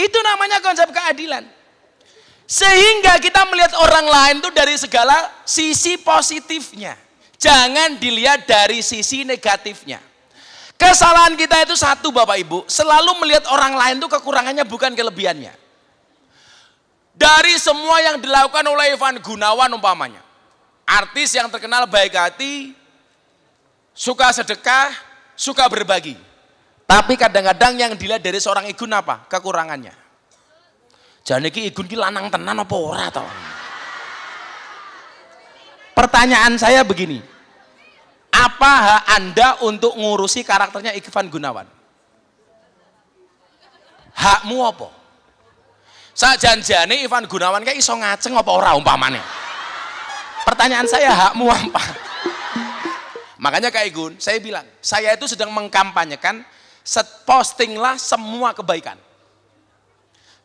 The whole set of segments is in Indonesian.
Itu namanya konsep keadilan. Sehingga kita melihat orang lain itu dari segala sisi positifnya. Jangan dilihat dari sisi negatifnya. Kesalahan kita itu satu Bapak Ibu, selalu melihat orang lain itu kekurangannya bukan kelebihannya. Dari semua yang dilakukan oleh Ivan Gunawan umpamanya, artis yang terkenal baik hati, suka sedekah, suka berbagi. Tapi kadang-kadang yang dilihat dari seorang Igun apa? Kekurangannya. Jangan iki Igun ki lanang tenan apa ora toh? Pertanyaan saya begini, apa hak Anda untuk ngurusi karakternya Ivan Gunawan? Hakmu apa? Sajanjane Ivan Gunawan kayak iso ngaceng apa ora umpamane? Pertanyaan saya, hakmu apa? Makanya Kak Igun, saya bilang, saya itu sedang mengkampanyekan postinglah semua kebaikan.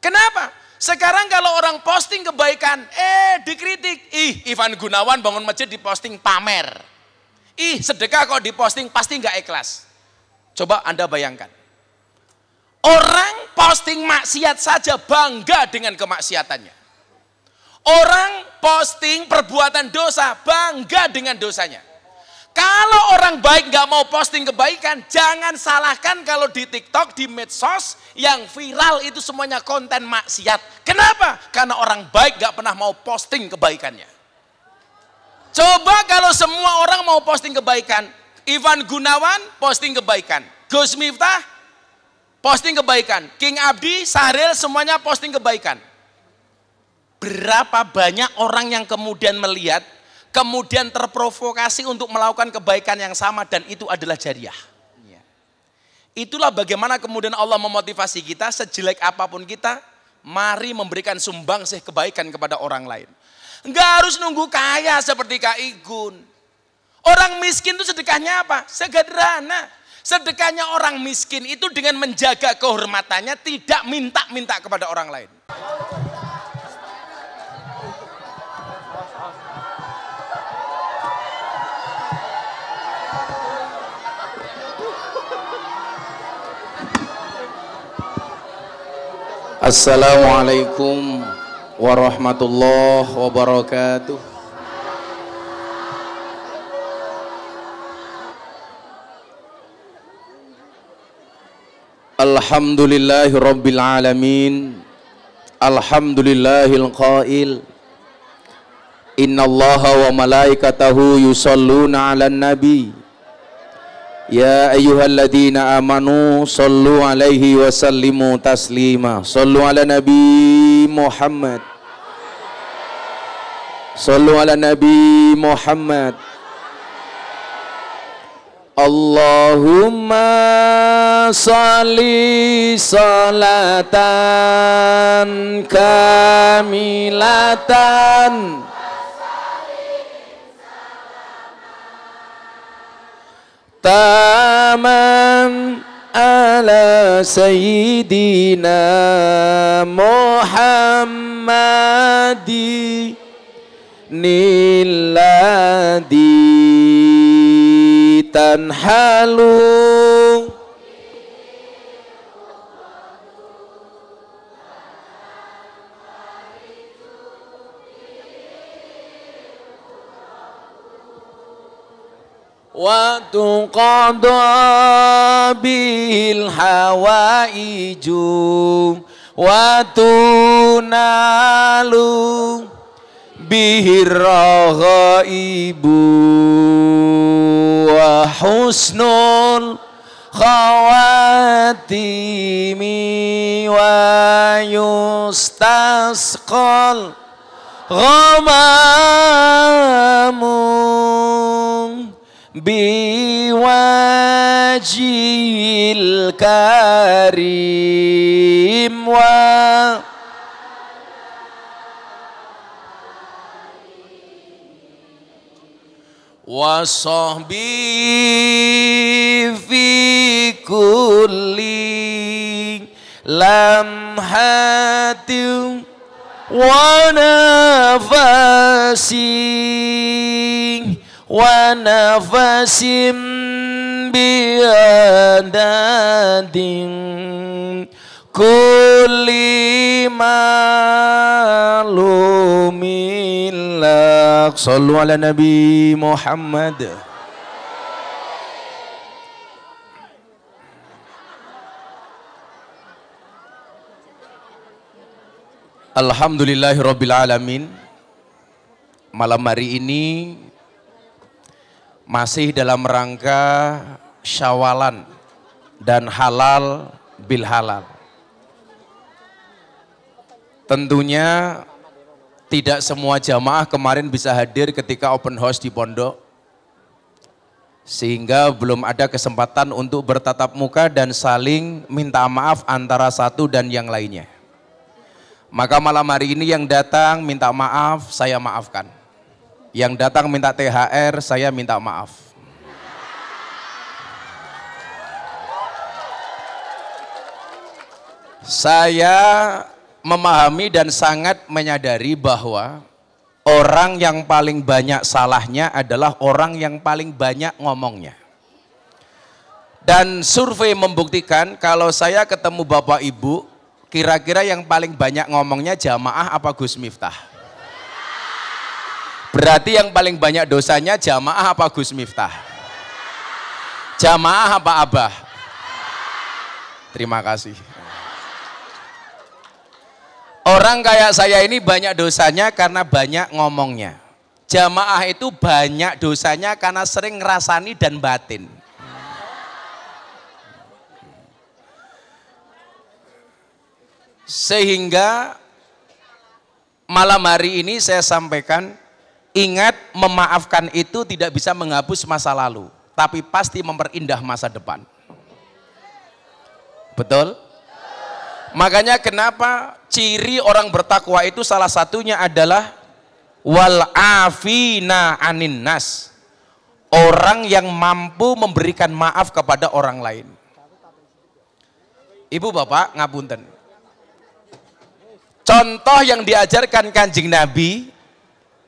Kenapa? Sekarang kalau orang posting kebaikan, dikritik. Ivan Gunawan bangun masjid diposting pamer. Sedekah kok diposting pasti nggak ikhlas. Coba Anda bayangkan. Orang posting maksiat saja bangga dengan kemaksiatannya. Orang posting perbuatan dosa bangga dengan dosanya. Kalau orang baik nggak mau posting kebaikan, jangan salahkan kalau di TikTok, di medsos, yang viral itu semuanya konten maksiat. Kenapa? Karena orang baik nggak pernah mau posting kebaikannya. Coba kalau semua orang mau posting kebaikan, Ivan Gunawan posting kebaikan, Gus Miftah posting kebaikan, King Abdi, Sahril semuanya posting kebaikan. Berapa banyak orang yang kemudian melihat, kemudian terprovokasi untuk melakukan kebaikan yang sama dan itu adalah jariah. Itulah bagaimana kemudian Allah memotivasi kita, sejelek apapun kita, mari memberikan sumbangsih kebaikan kepada orang lain. Enggak harus nunggu kaya seperti Kak Igun. Orang miskin itu sedekahnya apa? Sederhana. Sedekahnya orang miskin itu dengan menjaga kehormatannya, tidak minta-minta kepada orang lain. Assalamualaikum warahmatullahi wabarakatuh. Alhamdulillahi rabbil alamin. Alhamdulillahil qail innallaha wa malaikatahu yusalluna 'alan nabi. Ya ayyuhalladzina amanu sallu alaihi wa sallimu taslima. Sallu ala Nabi Muhammad. Sallu ala Nabi Muhammad. Allahumma salli salatan kamilatan taman ala sayyidina Muhammadi niladi tanhalu wa tuqadha bil hawaiju wa tunalu bihir raghaibu wa husnul khawatimi wa yustasqal ghamamu biwajil karim wa sahbi fi kulli lamhatin wa nafasin wa nafasim biadadin kulli malumin lak. Sallu ala Nabi Muhammad. Alhamdulillahirabbil alamin. Malam hari ini masih dalam rangka Syawalan dan halal bil halal. Tentunya tidak semua jamaah kemarin bisa hadir ketika open house di pondok, sehingga belum ada kesempatan untuk bertatap muka dan saling minta maaf antara satu dan yang lainnya. Maka malam hari ini yang datang minta maaf, saya maafkan. Yang datang minta THR, saya minta maaf. Saya memahami dan sangat menyadari bahwa orang yang paling banyak salahnya adalah orang yang paling banyak ngomongnya. Dan survei membuktikan kalau saya ketemu Bapak Ibu, kira-kira yang paling banyak ngomongnya jamaah apa Gus Miftah? Berarti yang paling banyak dosanya jamaah apa Gus Miftah? Jamaah apa Abah? Terima kasih. Orang kayak saya ini banyak dosanya karena banyak ngomongnya. Jamaah itu banyak dosanya karena sering ngerasani dan batin. Sehingga malam hari ini saya sampaikan, ingat, memaafkan itu tidak bisa menghapus masa lalu, tapi pasti memperindah masa depan. Betul? Makanya kenapa ciri orang bertakwa itu salah satunya adalah wal afina anin nas, orang yang mampu memberikan maaf kepada orang lain. Ibu bapak ngapunten, contoh yang diajarkan Kanjeng Nabi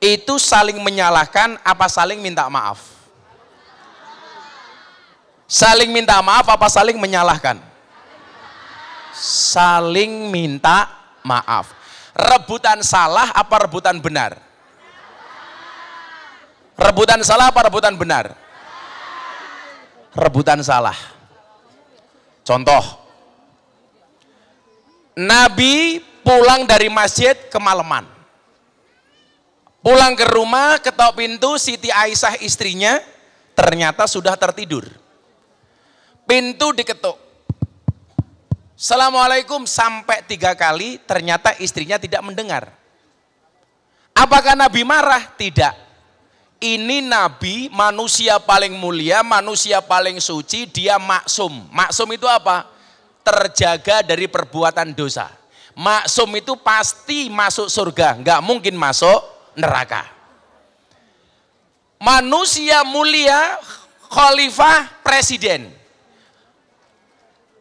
itu saling menyalahkan apa saling minta maaf? Saling minta maaf apa saling menyalahkan? Saling minta maaf. Rebutan salah apa rebutan benar? Rebutan salah apa rebutan benar? Rebutan salah. Contoh, Nabi pulang dari masjid kemalaman, pulang ke rumah, ketok pintu, Siti Aisyah istrinya ternyata sudah tertidur. Pintu diketuk, Assalamualaikum sampai 3 kali, ternyata istrinya tidak mendengar. Apakah Nabi marah? Tidak. Ini Nabi manusia paling mulia, manusia paling suci, dia maksum. Maksum itu apa? Terjaga dari perbuatan dosa. Maksum itu pasti masuk surga, nggak mungkin masuk neraka. Manusia mulia, khalifah, presiden.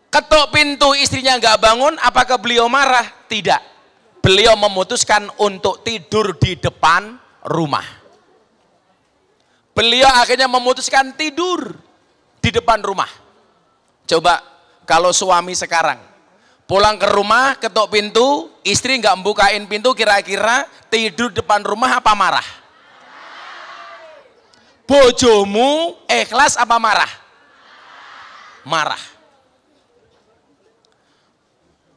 Ketuk pintu, istrinya nggak bangun, apakah beliau marah? Tidak. Beliau memutuskan untuk tidur di depan rumah. Beliau akhirnya memutuskan tidur di depan rumah. Coba kalau suami sekarang pulang ke rumah, ketuk pintu, istri nggak bukain pintu, kira-kira tidur depan rumah apa marah? Bojomu ikhlas apa marah? Marah.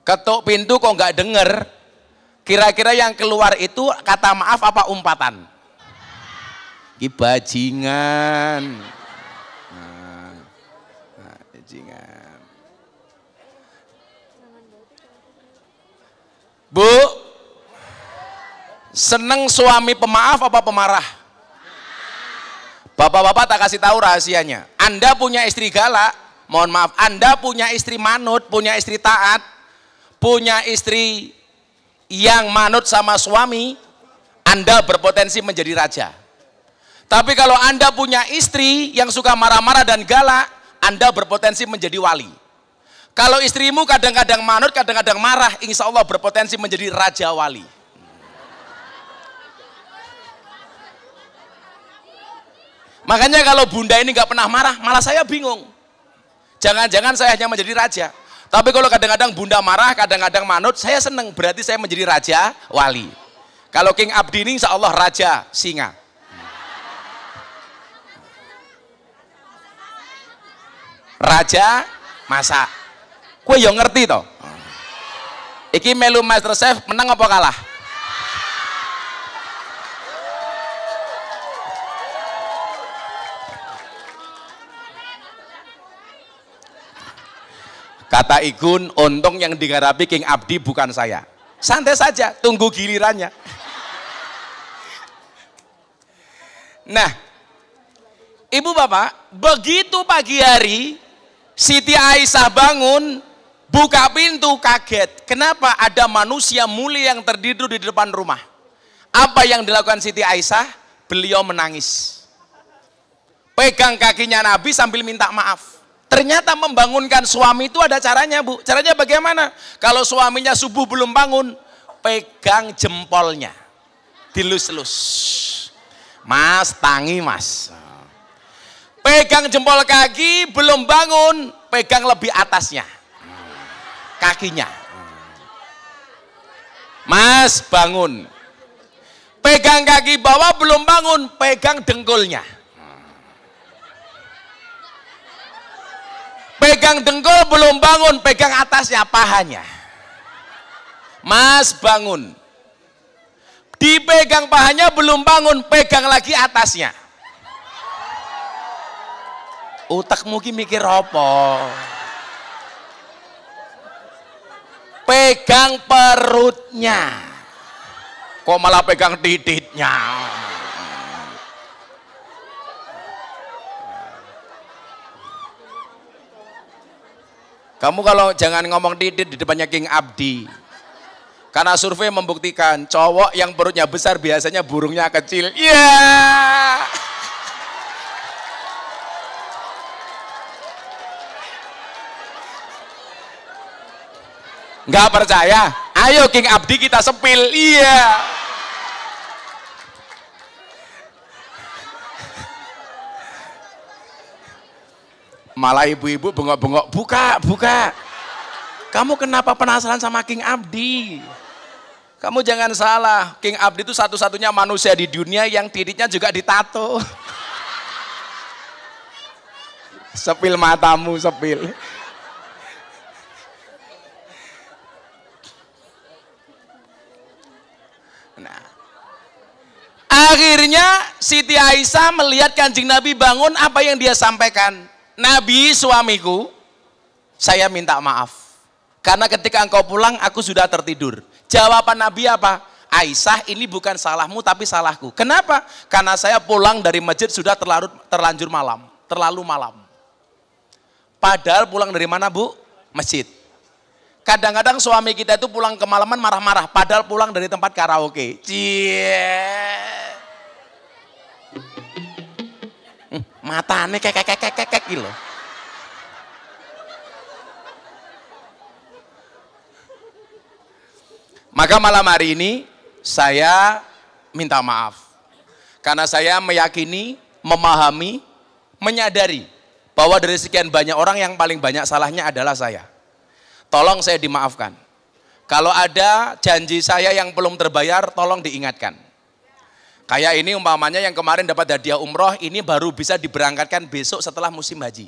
Ketuk pintu kok nggak denger, kira-kira yang keluar itu kata maaf apa umpatan? Bajingan. Bajingan. Bu, seneng suami pemaaf apa pemarah? Bapak-bapak tak kasih tahu rahasianya. Anda punya istri galak, mohon maaf, Anda punya istri manut, punya istri taat, punya istri yang manut sama suami, Anda berpotensi menjadi raja. Tapi kalau Anda punya istri yang suka marah-marah dan galak, Anda berpotensi menjadi wali. Kalau istrimu kadang-kadang manut, kadang-kadang marah, insya Allah berpotensi menjadi raja wali. Makanya kalau bunda ini nggak pernah marah, malah saya bingung. Jangan-jangan saya hanya menjadi raja. Tapi kalau kadang-kadang bunda marah, kadang-kadang manut, saya seneng, berarti saya menjadi raja wali. Kalau King Abdi ini insya Allah raja singa. Raja masak. Kue yang ngerti toh. Iki melu Master Chef menang apa kalah? Kata Igun, untung yang digarapi King Abdi bukan saya. Santai saja, tunggu gilirannya. Nah, ibu bapak, begitu pagi hari, Siti Aisyah bangun, buka pintu, kaget. Kenapa ada manusia mulia yang tertidur di depan rumah? Apa yang dilakukan Siti Aisyah? Beliau menangis. Pegang kakinya Nabi sambil minta maaf. Ternyata membangunkan suami itu ada caranya, Bu. Caranya bagaimana? Kalau suaminya subuh belum bangun, pegang jempolnya. Dilus-lus. Mas, tangi mas. Pegang jempol kaki, belum bangun, pegang lebih atasnya. Kakinya. Mas, bangun. Pegang kaki bawah, belum bangun, pegang dengkulnya. Pegang dengkul belum bangun, pegang atasnya, pahanya. Mas, bangun. Dipegang pahanya belum bangun, pegang lagi atasnya. Utak mungkin mikir apa? Pegang perutnya. Kok malah pegang titiknya? Kamu kalau jangan ngomong titit di depannya King Abdi. Karena survei membuktikan cowok yang perutnya besar biasanya burungnya kecil. Iya. Yeah. Nggak percaya? Ayo King Abdi kita sepil. Iya. Yeah. Malah ibu-ibu bengok-bengok, buka. Kamu kenapa penasaran sama King Abdi? Kamu jangan salah, King Abdi itu satu-satunya manusia di dunia yang titiknya juga ditato. Sepil matamu, sepil. Nah, akhirnya Siti Aisyah melihat Kanjeng Nabi bangun, apa yang dia sampaikan? Nabi, suamiku, saya minta maaf. Karena ketika engkau pulang, aku sudah tertidur. Jawaban Nabi apa? Aisyah, ini bukan salahmu, tapi salahku. Kenapa? Karena saya pulang dari masjid sudah terlanjur malam. Terlalu malam. Padahal pulang dari mana, Bu? Masjid. Kadang-kadang suami kita itu pulang kemalaman marah-marah. Padahal pulang dari tempat karaoke. Cie. Matanya kek gitu. Maka malam hari ini saya minta maaf. Karena saya meyakini, memahami, menyadari bahwa dari sekian banyak orang yang paling banyak salahnya adalah saya. Tolong saya dimaafkan. Kalau ada janji saya yang belum terbayar, tolong diingatkan. Kayak ini umpamanya yang kemarin dapat hadiah umroh, ini baru bisa diberangkatkan besok setelah musim haji.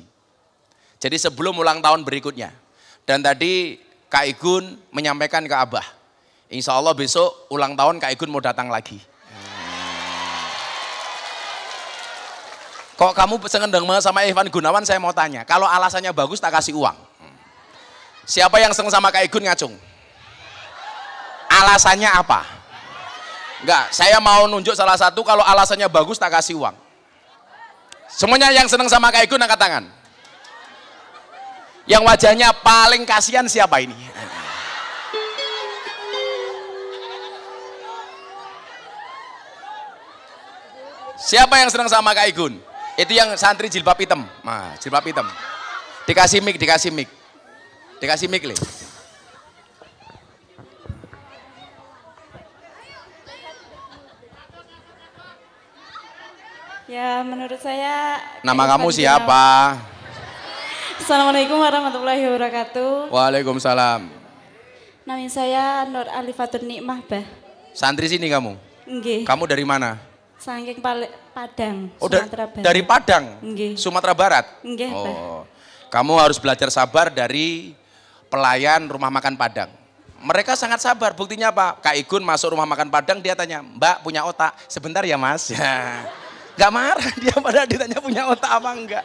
Jadi sebelum ulang tahun berikutnya. Dan tadi Kak Igun menyampaikan ke Abah, insya Allah besok ulang tahun Kak Igun mau datang lagi. Kok kamu seneng banget sama Ivan Gunawan, saya mau tanya, kalau alasannya bagus tak kasih uang. Siapa yang seneng sama Kak Igun ngacung? Alasannya apa? Enggak, saya mau nunjuk salah satu, kalau alasannya bagus tak kasih uang. Semuanya yang seneng sama Kak Igun angkat tangan. Yang wajahnya paling kasihan siapa ini? Siapa yang seneng sama Kak Igun? Itu yang santri jilbab hitam. Nah, jilbab hitam. Dikasih mic, dikasih mic. Dikasih mic, Le. Ya, menurut saya... Nama kamu siapa? Assalamualaikum warahmatullahi wabarakatuh. Waalaikumsalam. Nama saya Nur Alifatun Nikmah, Bah. Santri sini kamu? Nggih. Kamu dari mana? Saking Padang, Oh, Sumatera Barat. dari Padang? Nggih. Sumatera Barat? Nggih, Bah. Oh, kamu harus belajar sabar dari pelayan rumah makan Padang. Mereka sangat sabar, buktinya apa? Kak Igun masuk rumah makan Padang, dia tanya, Mbak punya otak? Sebentar ya Mas. Ya. Gak marah dia pada ditanya punya otak apa enggak.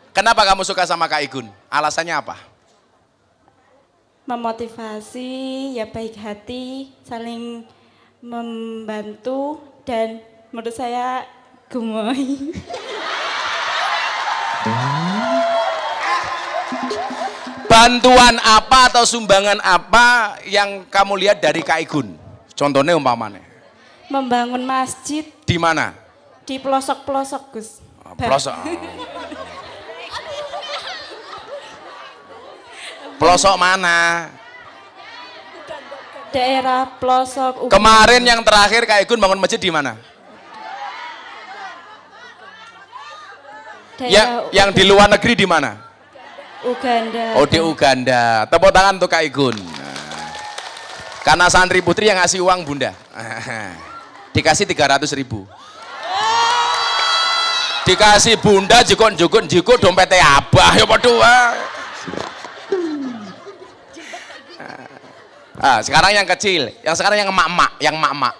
Kenapa kamu suka sama Kak Igun? Alasannya apa? Memotivasi, ya baik hati, saling membantu, dan menurut saya gemoy. Bantuan apa atau sumbangan apa yang kamu lihat dari Kak Igun? Contohnya umpamanya. Membangun masjid Di mana? di pelosok-pelosok, Gus. Pelosok. Pelosok mana? Daerah pelosok. Kemarin yang terakhir Kak Igun bangun masjid di mana? Yang di luar negeri di mana? Uganda. Oh, di Uganda. Tepuk tangan untuk Kak Igun. Nah, karena santri putri yang ngasih uang Bunda. Dikasih 300.000. Dikasih Bunda jukut dompetnya abah ya padha wae. Sekarang yang kecil, yang sekarang yang emak-emak.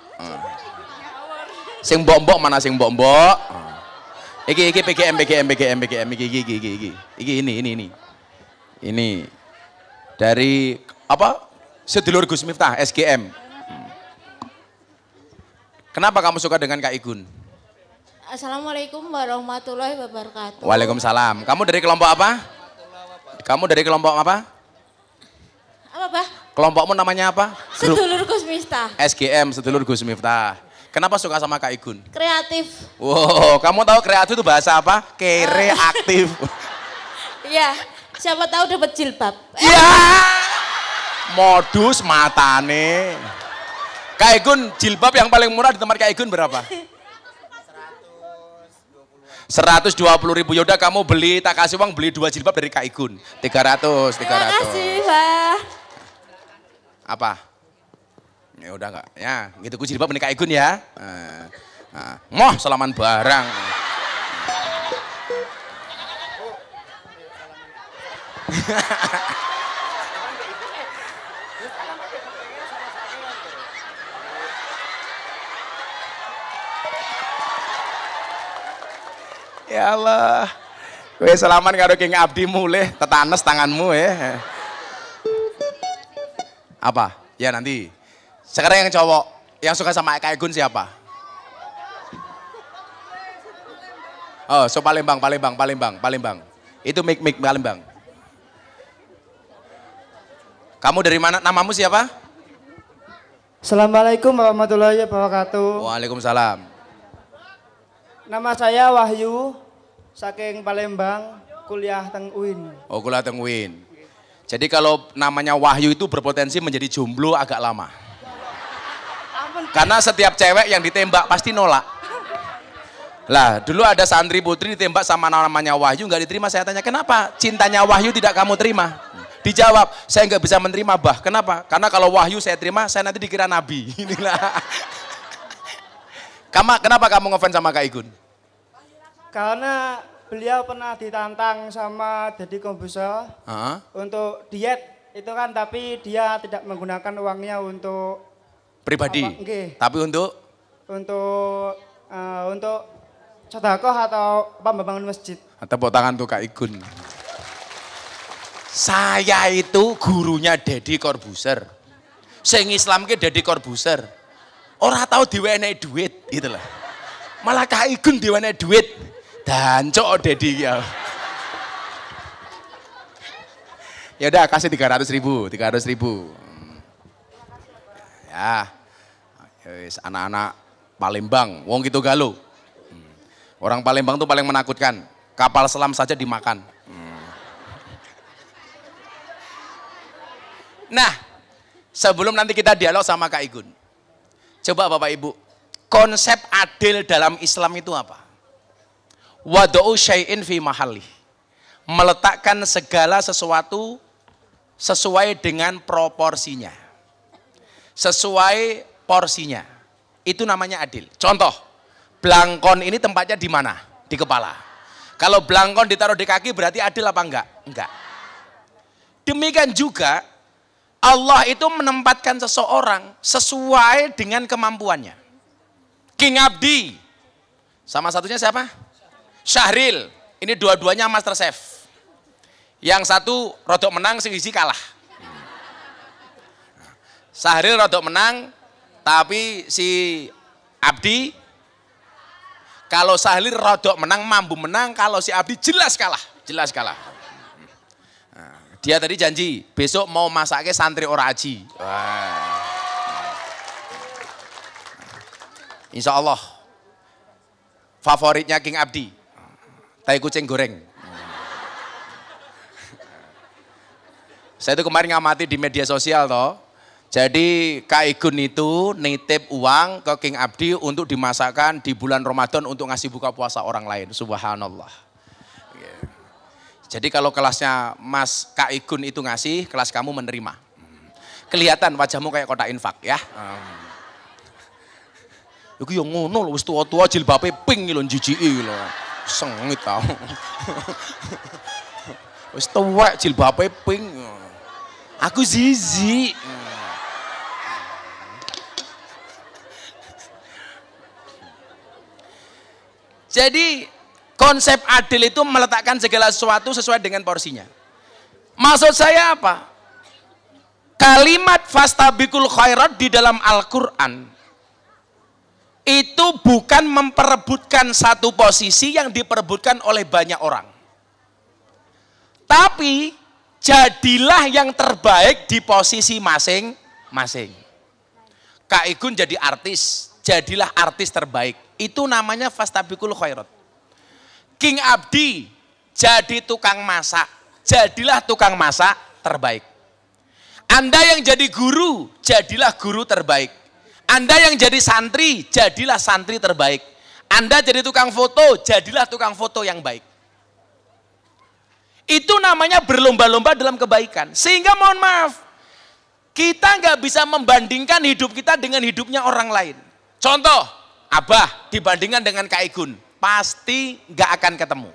Sing mbok-mbok mana sing mbok-mbok? Iki PGM iki ini dari apa? Sedulur Gus Miftah SGM. Kenapa kamu suka dengan Kak Igun? Assalamualaikum warahmatullahi wabarakatuh. Waalaikumsalam. Kamu dari kelompok apa? Kamu dari kelompok apa? Apa, Bah? Kelompokmu namanya apa? Sedulur Gus Miftah. SGM, Sedulur Gus Miftah. Kenapa suka sama Kak Igun? Kreatif. Wow, kamu tahu kreatif itu bahasa apa? Kere aktif. Iya, siapa tahu dapat jilbab. Ya, modus matane. Kak Igun, jilbab yang paling murah di tempat Kak Igun berapa? 120.000. Yaudah kamu beli, tak kasih uang beli 2 jilbab dari Kak Igun. 300. Terima kasih, Bah. Apa? Ya udah enggak, ya gitu ku jilbab ini Kak Igun ya. Moh salaman barang. Ya Allah, kowe salaman karo King Abdi mulih tetanes tanganmu ya. Apa? Ya nanti. Sekarang yang cowok, yang suka sama Kak Igun siapa? Oh, so Palembang. Itu mik Palembang. Kamu dari mana? Namamu siapa? Assalamualaikum warahmatullahi wabarakatuh. Waalaikumsalam. Nama saya Wahyu, saking Palembang, kuliah teng UIN. Oh, kuliah teng UIN. Jadi kalau namanya Wahyu itu berpotensi menjadi jomblo agak lama. Karena setiap cewek yang ditembak pasti nolak. Lah, dulu ada santri putri ditembak sama namanya Wahyu, nggak diterima. Saya tanya, kenapa cintanya Wahyu tidak kamu terima? Dijawab, saya nggak bisa menerima, Bah. Kenapa? Karena kalau Wahyu saya terima, saya nanti dikira nabi. Inilah. Kenapa kamu ngefans sama Kak Igun? Karena beliau pernah ditantang sama Deddy Corbuzier untuk diet itu kan, tapi dia tidak menggunakan uangnya untuk pribadi. Tapi untuk sedekah atau membangun masjid. Tepuk tangan untuk Kak Igun. Saya itu gurunya Deddy Corbuzier. Sing Islam ke Deddy Corbuzier. Orang tahu diwenehi duit gitu lah. Malah Kak Igun diwenehi duit. Dancok Deddy ya. Ya udah kasih 300.000. Ya. Anak-anak Palembang, wong gitu galuh. Orang Palembang tuh paling menakutkan. Kapal selam saja dimakan. Nah, sebelum nanti kita dialog sama Kak Igun. Coba Bapak Ibu, konsep adil dalam Islam itu apa? Wadu'u syai'in fi mahalli. meletakkan segala sesuatu sesuai dengan proporsinya. Sesuai porsinya. Itu namanya adil. Contoh, blangkon ini tempatnya di mana? Di kepala. Kalau blangkon ditaruh di kaki berarti adil apa enggak? Enggak. Demikian juga Allah itu menempatkan seseorang sesuai dengan kemampuannya. King Abdi, sama satunya siapa? Syahril. Ini dua-duanya Master Chef. Yang satu rodok menang, sing siji kalah. Syahril rodok menang, tapi si Abdi, kalau Syahril rodok menang, mampu menang, kalau si Abdi jelas kalah. Jelas kalah. Dia tadi janji, besok mau masaknya santri ora aji. Insya Allah, favoritnya King Abdi, tai kucing goreng. Saya itu kemarin ngamati di media sosial toh. Jadi Kak Igun itu nitip uang ke King Abdi untuk dimasakkan di bulan Ramadan untuk ngasih buka puasa orang lain. Subhanallah. Jadi kalau kelasnya Mas Kak Igun itu ngasih, kelas kamu menerima. Kelihatan wajahmu kayak kotak infak ya. Iku yang ngono lho, wis tua-tua jilbabe pink lho jijiki lho. Sengit tau. Wis tuwek jilbabe pink. Aku zizi. Jadi konsep adil itu meletakkan segala sesuatu sesuai dengan porsinya. Maksud saya apa? Kalimat fastabiqul khairat di dalam Al-Quran itu bukan memperebutkan satu posisi yang diperebutkan oleh banyak orang. Tapi jadilah yang terbaik di posisi masing-masing. Kak Igun jadi artis, jadilah artis terbaik. Itu namanya fastabiqul khairat. King Abdi jadi tukang masak, jadilah tukang masak terbaik. Anda yang jadi guru, jadilah guru terbaik. Anda yang jadi santri, jadilah santri terbaik. Anda jadi tukang foto, jadilah tukang foto yang baik. Itu namanya berlomba-lomba dalam kebaikan. Sehingga mohon maaf, kita nggak bisa membandingkan hidup kita dengan hidupnya orang lain. Contoh, Abah dibandingkan dengan Kak Igun, pasti nggak akan ketemu.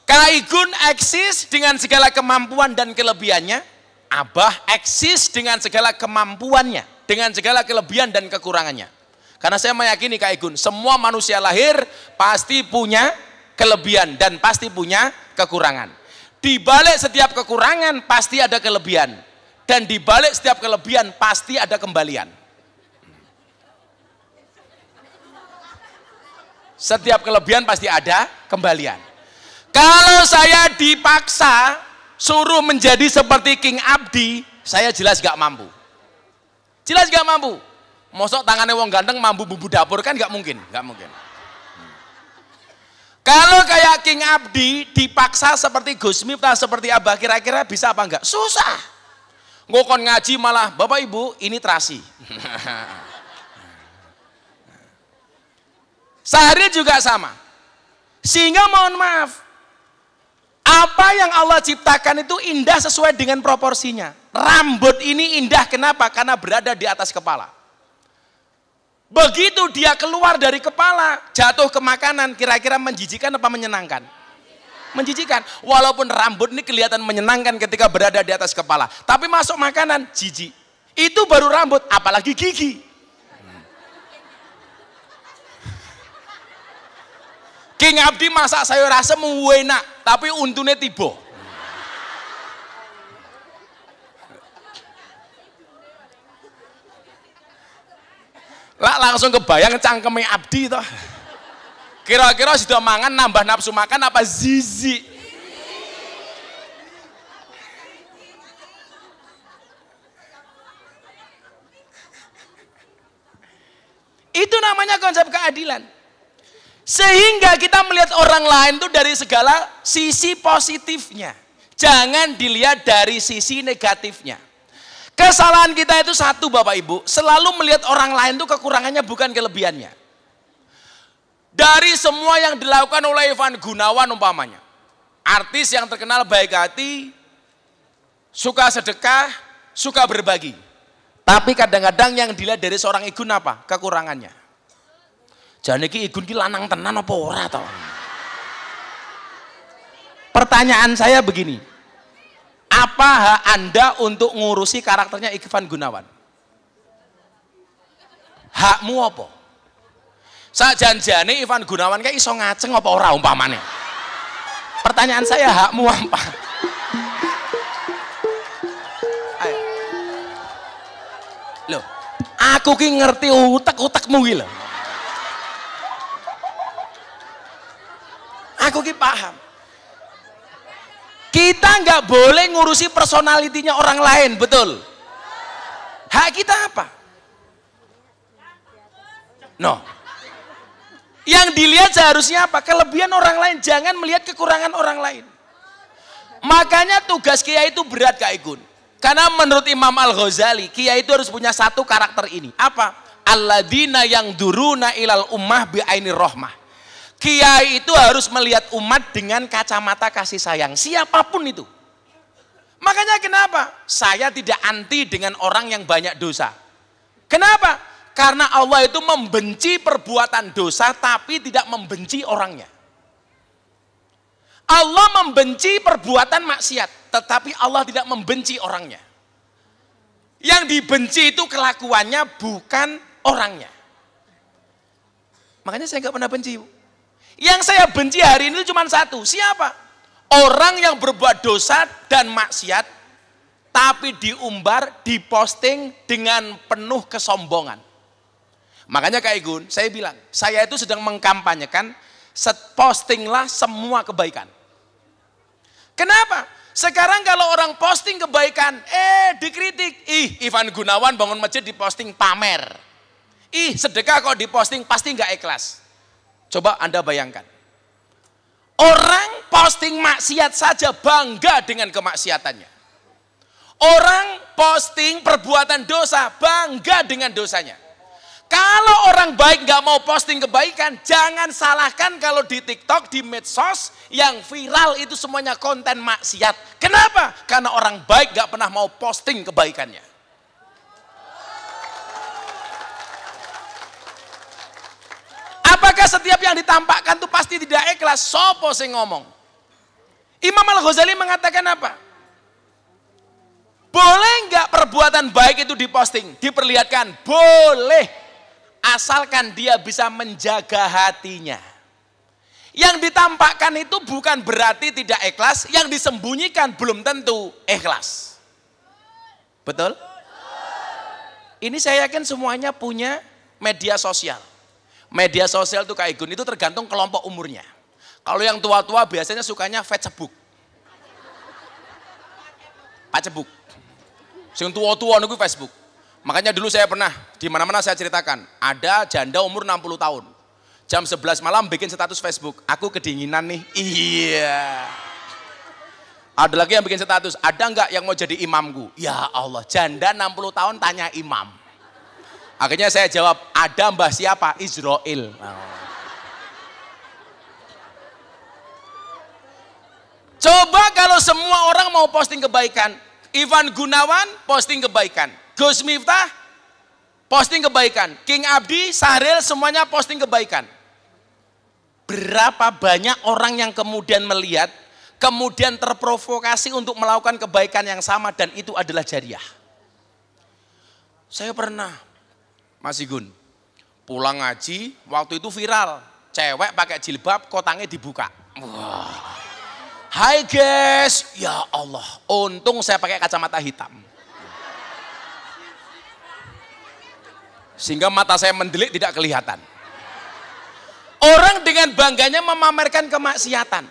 Kak Igun eksis dengan segala kemampuan dan kelebihannya, Abah eksis dengan segala kemampuannya, dengan segala kelebihan dan kekurangannya. Karena saya meyakini Kak Igun, semua manusia lahir pasti punya kelebihan dan pasti punya kekurangan. Di balik setiap kekurangan pasti ada kelebihan, dan di balik setiap kelebihan pasti ada kembalian. Setiap kelebihan pasti ada kembalian. Kalau saya dipaksa suruh menjadi seperti King Abdi, saya jelas gak mampu. Jelas gak mampu. Mosok tangannya wong ganteng mampu bumbu dapur kan gak mungkin, gak mungkin. Kalau kayak King Abdi dipaksa seperti Gus Miftah, seperti Abah, kira-kira bisa apa enggak? Susah. Ngokon ngaji malah, Bapak Ibu ini terasi. Syahril juga sama. Sehingga mohon maaf, apa yang Allah ciptakan itu indah sesuai dengan proporsinya. Rambut ini indah kenapa? Karena berada di atas kepala. Begitu dia keluar dari kepala, jatuh ke makanan, kira-kira menjijikan apa menyenangkan? Menjijikan. Walaupun rambut ini kelihatan menyenangkan ketika berada di atas kepala, tapi masuk makanan, jijik. Itu baru rambut, apalagi gigi. King Abdi masak sayur asem enak, tapi untune tiba. Lah langsung kebayang cangkeme Abdi toh. Kira-kira sudah mangan nambah nafsu makan apa zizi? Itu namanya konsep keadilan. Sehingga kita melihat orang lain itu dari segala sisi positifnya. Jangan dilihat dari sisi negatifnya. Kesalahan kita itu satu Bapak Ibu, selalu melihat orang lain itu kekurangannya bukan kelebihannya. Dari semua yang dilakukan oleh Ivan Gunawan umpamanya, Artis yang terkenal baik hati, suka sedekah, suka berbagi. Tapi kadang-kadang yang dilihat dari seorang Igun apa? Kekurangannya. Jane iki Igun ki lanang tenan apa ora to? Pertanyaan saya begini. Apa hak Anda untuk ngurusi karakternya Ivan Gunawan? Hakmu apa? Sajanjane Ivan Gunawan kayak iso ngaceng apa ora umpamane? Pertanyaan saya, hakmu apa? Ayo. Loh, aku ki ngerti utek-utekmu ki lho. Aku ki paham. Kita nggak boleh ngurusi personalitinya orang lain, betul? Hak kita apa? No. Yang dilihat seharusnya apa? Kelebihan orang lain, jangan melihat kekurangan orang lain. Makanya tugas kiai itu berat Kak Igun. Karena menurut Imam Al-Ghazali, kiai itu harus punya satu karakter ini. Apa? Alladzina yang duruna ilal ummah bi'aini rohmah. Kiai itu harus melihat umat dengan kacamata kasih sayang, siapapun itu. Makanya kenapa? Saya tidak anti dengan orang yang banyak dosa. Kenapa? Karena Allah itu membenci perbuatan dosa tapi tidak membenci orangnya. Allah membenci perbuatan maksiat tetapi Allah tidak membenci orangnya. Yang dibenci itu kelakuannya bukan orangnya. Makanya saya nggak pernah benci. Yang saya benci hari ini cuma satu. Siapa? Orang yang berbuat dosa dan maksiat tapi diumbar, diposting dengan penuh kesombongan. Makanya Kak Igun, saya bilang, saya itu sedang mengkampanyekan, postinglah semua kebaikan. Kenapa? Sekarang kalau orang posting kebaikan, dikritik. Ivan Gunawan bangun masjid diposting pamer. Sedekah kok diposting pasti nggak ikhlas. Coba Anda bayangkan. Orang posting maksiat saja bangga dengan kemaksiatannya. Orang posting perbuatan dosa bangga dengan dosanya. Kalau orang baik nggak mau posting kebaikan, jangan salahkan kalau di TikTok, di medsos, yang viral itu semuanya konten maksiat. Kenapa? Karena orang baik nggak pernah mau posting kebaikannya. Apakah setiap yang ditampakkan itu pasti tidak ikhlas? Sopo sing ngomong? Imam Al-Ghazali mengatakan apa? Boleh nggak perbuatan baik itu diposting, diperlihatkan? Boleh. Asalkan dia bisa menjaga hatinya. Yang ditampakkan itu bukan berarti tidak ikhlas, yang disembunyikan belum tentu ikhlas. Betul? Ini saya yakin semuanya punya media sosial. Media sosial itu Kak Igun itu tergantung kelompok umurnya. Kalau yang tua-tua biasanya sukanya Facebook. Facebook. Yang tua-tua itu Facebook. Makanya dulu saya pernah, di mana-mana saya ceritakan, ada janda umur 60 tahun. Jam 11 malam bikin status Facebook, aku kedinginan nih. Iya. Ada lagi yang bikin status, ada nggak yang mau jadi imamku? Ya Allah, janda 60 tahun tanya imam. Akhirnya saya jawab, ada mbah siapa? Israel. Coba kalau semua orang mau posting kebaikan, Ivan Gunawan posting kebaikan. Gus Miftah posting kebaikan, King Abdi, Sahril semuanya posting kebaikan. Berapa banyak orang yang kemudian melihat, kemudian terprovokasi untuk melakukan kebaikan yang sama dan itu adalah jariah. Saya pernah, Mas Igun, pulang ngaji, waktu itu viral, cewek pakai jilbab, kotangnya dibuka. Wah. Hai guys, ya Allah, untung saya pakai kacamata hitam. Sehingga mata saya mendelik tidak kelihatan. Orang dengan bangganya memamerkan kemaksiatan.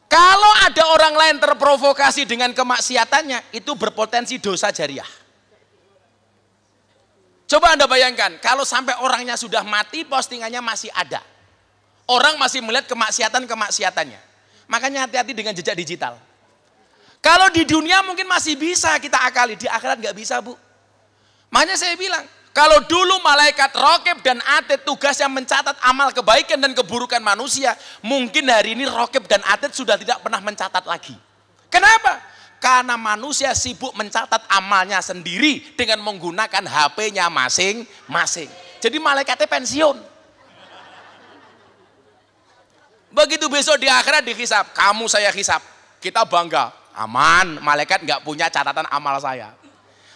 Kalau ada orang lain terprovokasi dengan kemaksiatannya, itu berpotensi dosa jariah. Coba Anda bayangkan, kalau sampai orangnya sudah mati, postingannya masih ada. Orang masih melihat kemaksiatannya. Makanya hati-hati dengan jejak digital. Kalau di dunia mungkin masih bisa kita akali, di akhirat nggak bisa, Bu. Makanya saya bilang, Kalau dulu malaikat Raqib dan Atid tugasnya mencatat amal kebaikan dan keburukan manusia, mungkin hari ini Raqib dan Atid sudah tidak pernah mencatat lagi. Kenapa? Karena manusia sibuk mencatat amalnya sendiri dengan menggunakan HP-nya masing-masing. Jadi malaikatnya pensiun. Begitu besok di akhirat dihisap, kamu saya hisap, kita bangga, aman, malaikat nggak punya catatan amal saya.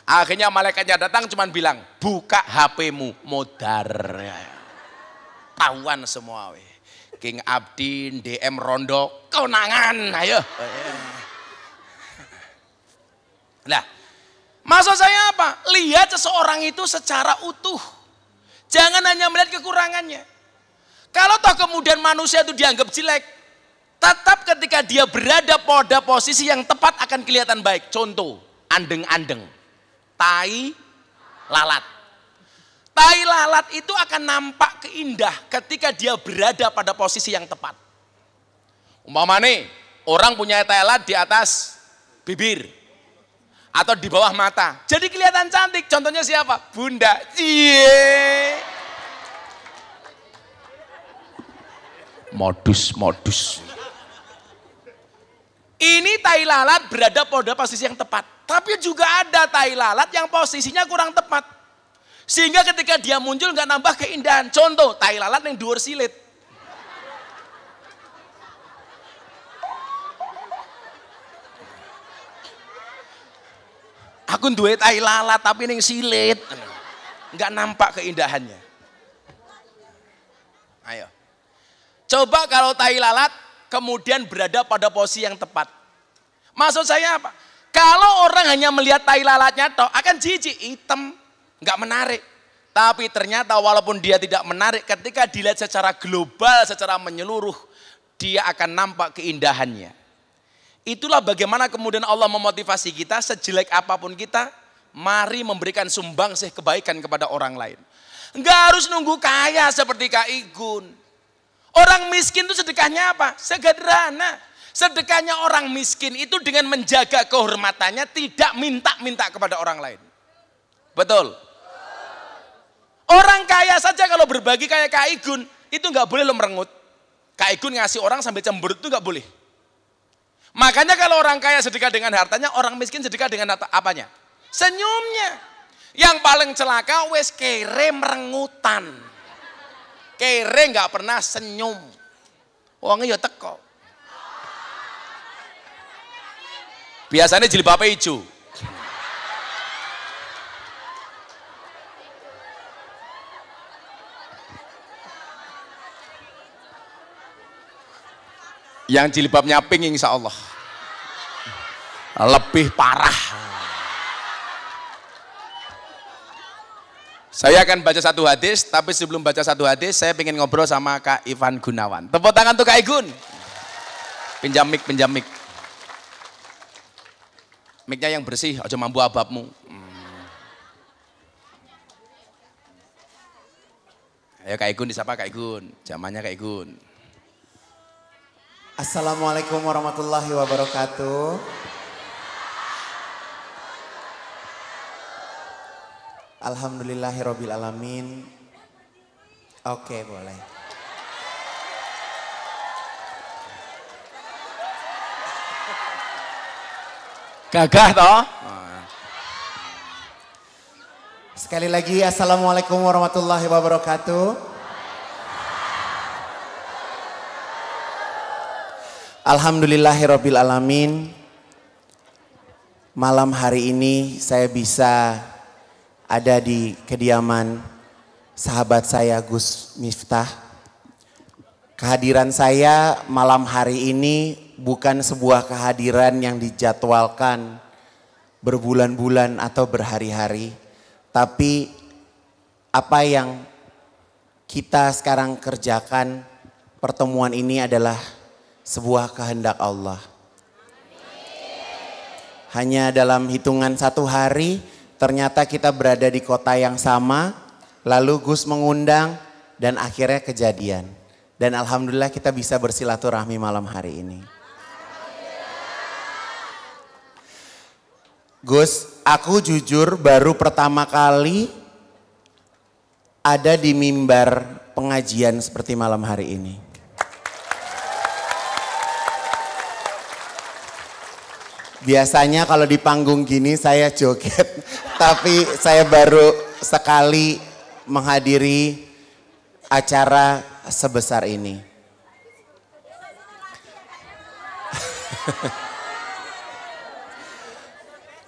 Akhirnya malaikatnya datang cuman bilang, buka HP-mu, modar. Tahuan semua. King Abdin, DM Rondo, konangan, ayo. Nah, maksud saya apa? Lihat seseorang itu secara utuh. Jangan hanya melihat kekurangannya. Kalau toh kemudian manusia itu dianggap jelek, tetap ketika dia berada pada posisi yang tepat akan kelihatan baik. Contoh, andeng-andeng. Tai lalat. Tai lalat itu akan nampak keindah ketika dia berada pada posisi yang tepat. Umpama nih, orang punya tai lalat di atas bibir atau di bawah mata. Jadi kelihatan cantik. Contohnya siapa? Bunda. Cie. Modus. Ini tai lalat berada pada posisi yang tepat. Tapi juga ada tai lalat yang posisinya kurang tepat. Sehingga ketika dia muncul nggak nambah keindahan. Contoh, tai lalat yang dhuwur silit. Aku duwe tai lalat tapi ning silit. Nggak nampak keindahannya. Ayo. Coba kalau tai lalat kemudian berada pada posisi yang tepat. Maksud saya apa? Kalau orang hanya melihat tai lalatnya toh akan jijik, hitam, nggak menarik. Tapi ternyata walaupun dia tidak menarik, ketika dilihat secara global, secara menyeluruh, dia akan nampak keindahannya. Itulah bagaimana kemudian Allah memotivasi kita, sejelek apapun kita, mari memberikan sumbangsih kebaikan kepada orang lain. Nggak harus nunggu kaya seperti Kak Igun. Orang miskin itu sedekahnya apa? Sederhana. Sedekahnya orang miskin itu dengan menjaga kehormatannya, tidak minta-minta kepada orang lain. Betul? Orang kaya saja kalau berbagi kayak Kak Igun, itu nggak boleh lo merengut. Kak Igun ngasih orang sampai cemberut itu nggak boleh. Makanya kalau orang kaya sedekah dengan hartanya, orang miskin sedekah dengan apanya? Senyumnya. Yang paling celaka wes kere merengutan. Kere nggak pernah senyum. Uangnya ya teko. Biasanya jilbabnya hijau. Yang jilbabnya pink insya Allah. Lebih parah. Saya akan baca satu hadis, tapi sebelum baca satu hadis, saya ingin ngobrol sama Kak Ivan Gunawan. Tepuk tangan untuk Kak Igun. Pinjam mic. Mic-nya yang bersih, aja mampu ababmu. Ayo Kak Igun disapa Kak Igun, zamannya Kak Igun. Assalamualaikum warahmatullahi wabarakatuh. Alhamdulillahirabbil alamin. Oke, boleh. Gagah toh? Sekali lagi assalamualaikum warahmatullahi wabarakatuh. Alhamdulillahirabbil alamin. Malam hari ini saya bisa ada di kediaman sahabat saya Gus Miftah. Kehadiran saya malam hari ini bukan sebuah kehadiran yang dijadwalkan berbulan-bulan atau berhari-hari. Tapi apa yang kita sekarang kerjakan, pertemuan ini adalah sebuah kehendak Allah. Hanya dalam hitungan satu hari ternyata kita berada di kota yang sama. Lalu Gus mengundang dan akhirnya kejadian. Dan alhamdulillah kita bisa bersilaturahmi malam hari ini. Gus, aku jujur baru pertama kali ada di mimbar pengajian seperti malam hari ini. Biasanya kalau di panggung gini saya joget, tapi saya baru sekali menghadiri acara sebesar ini.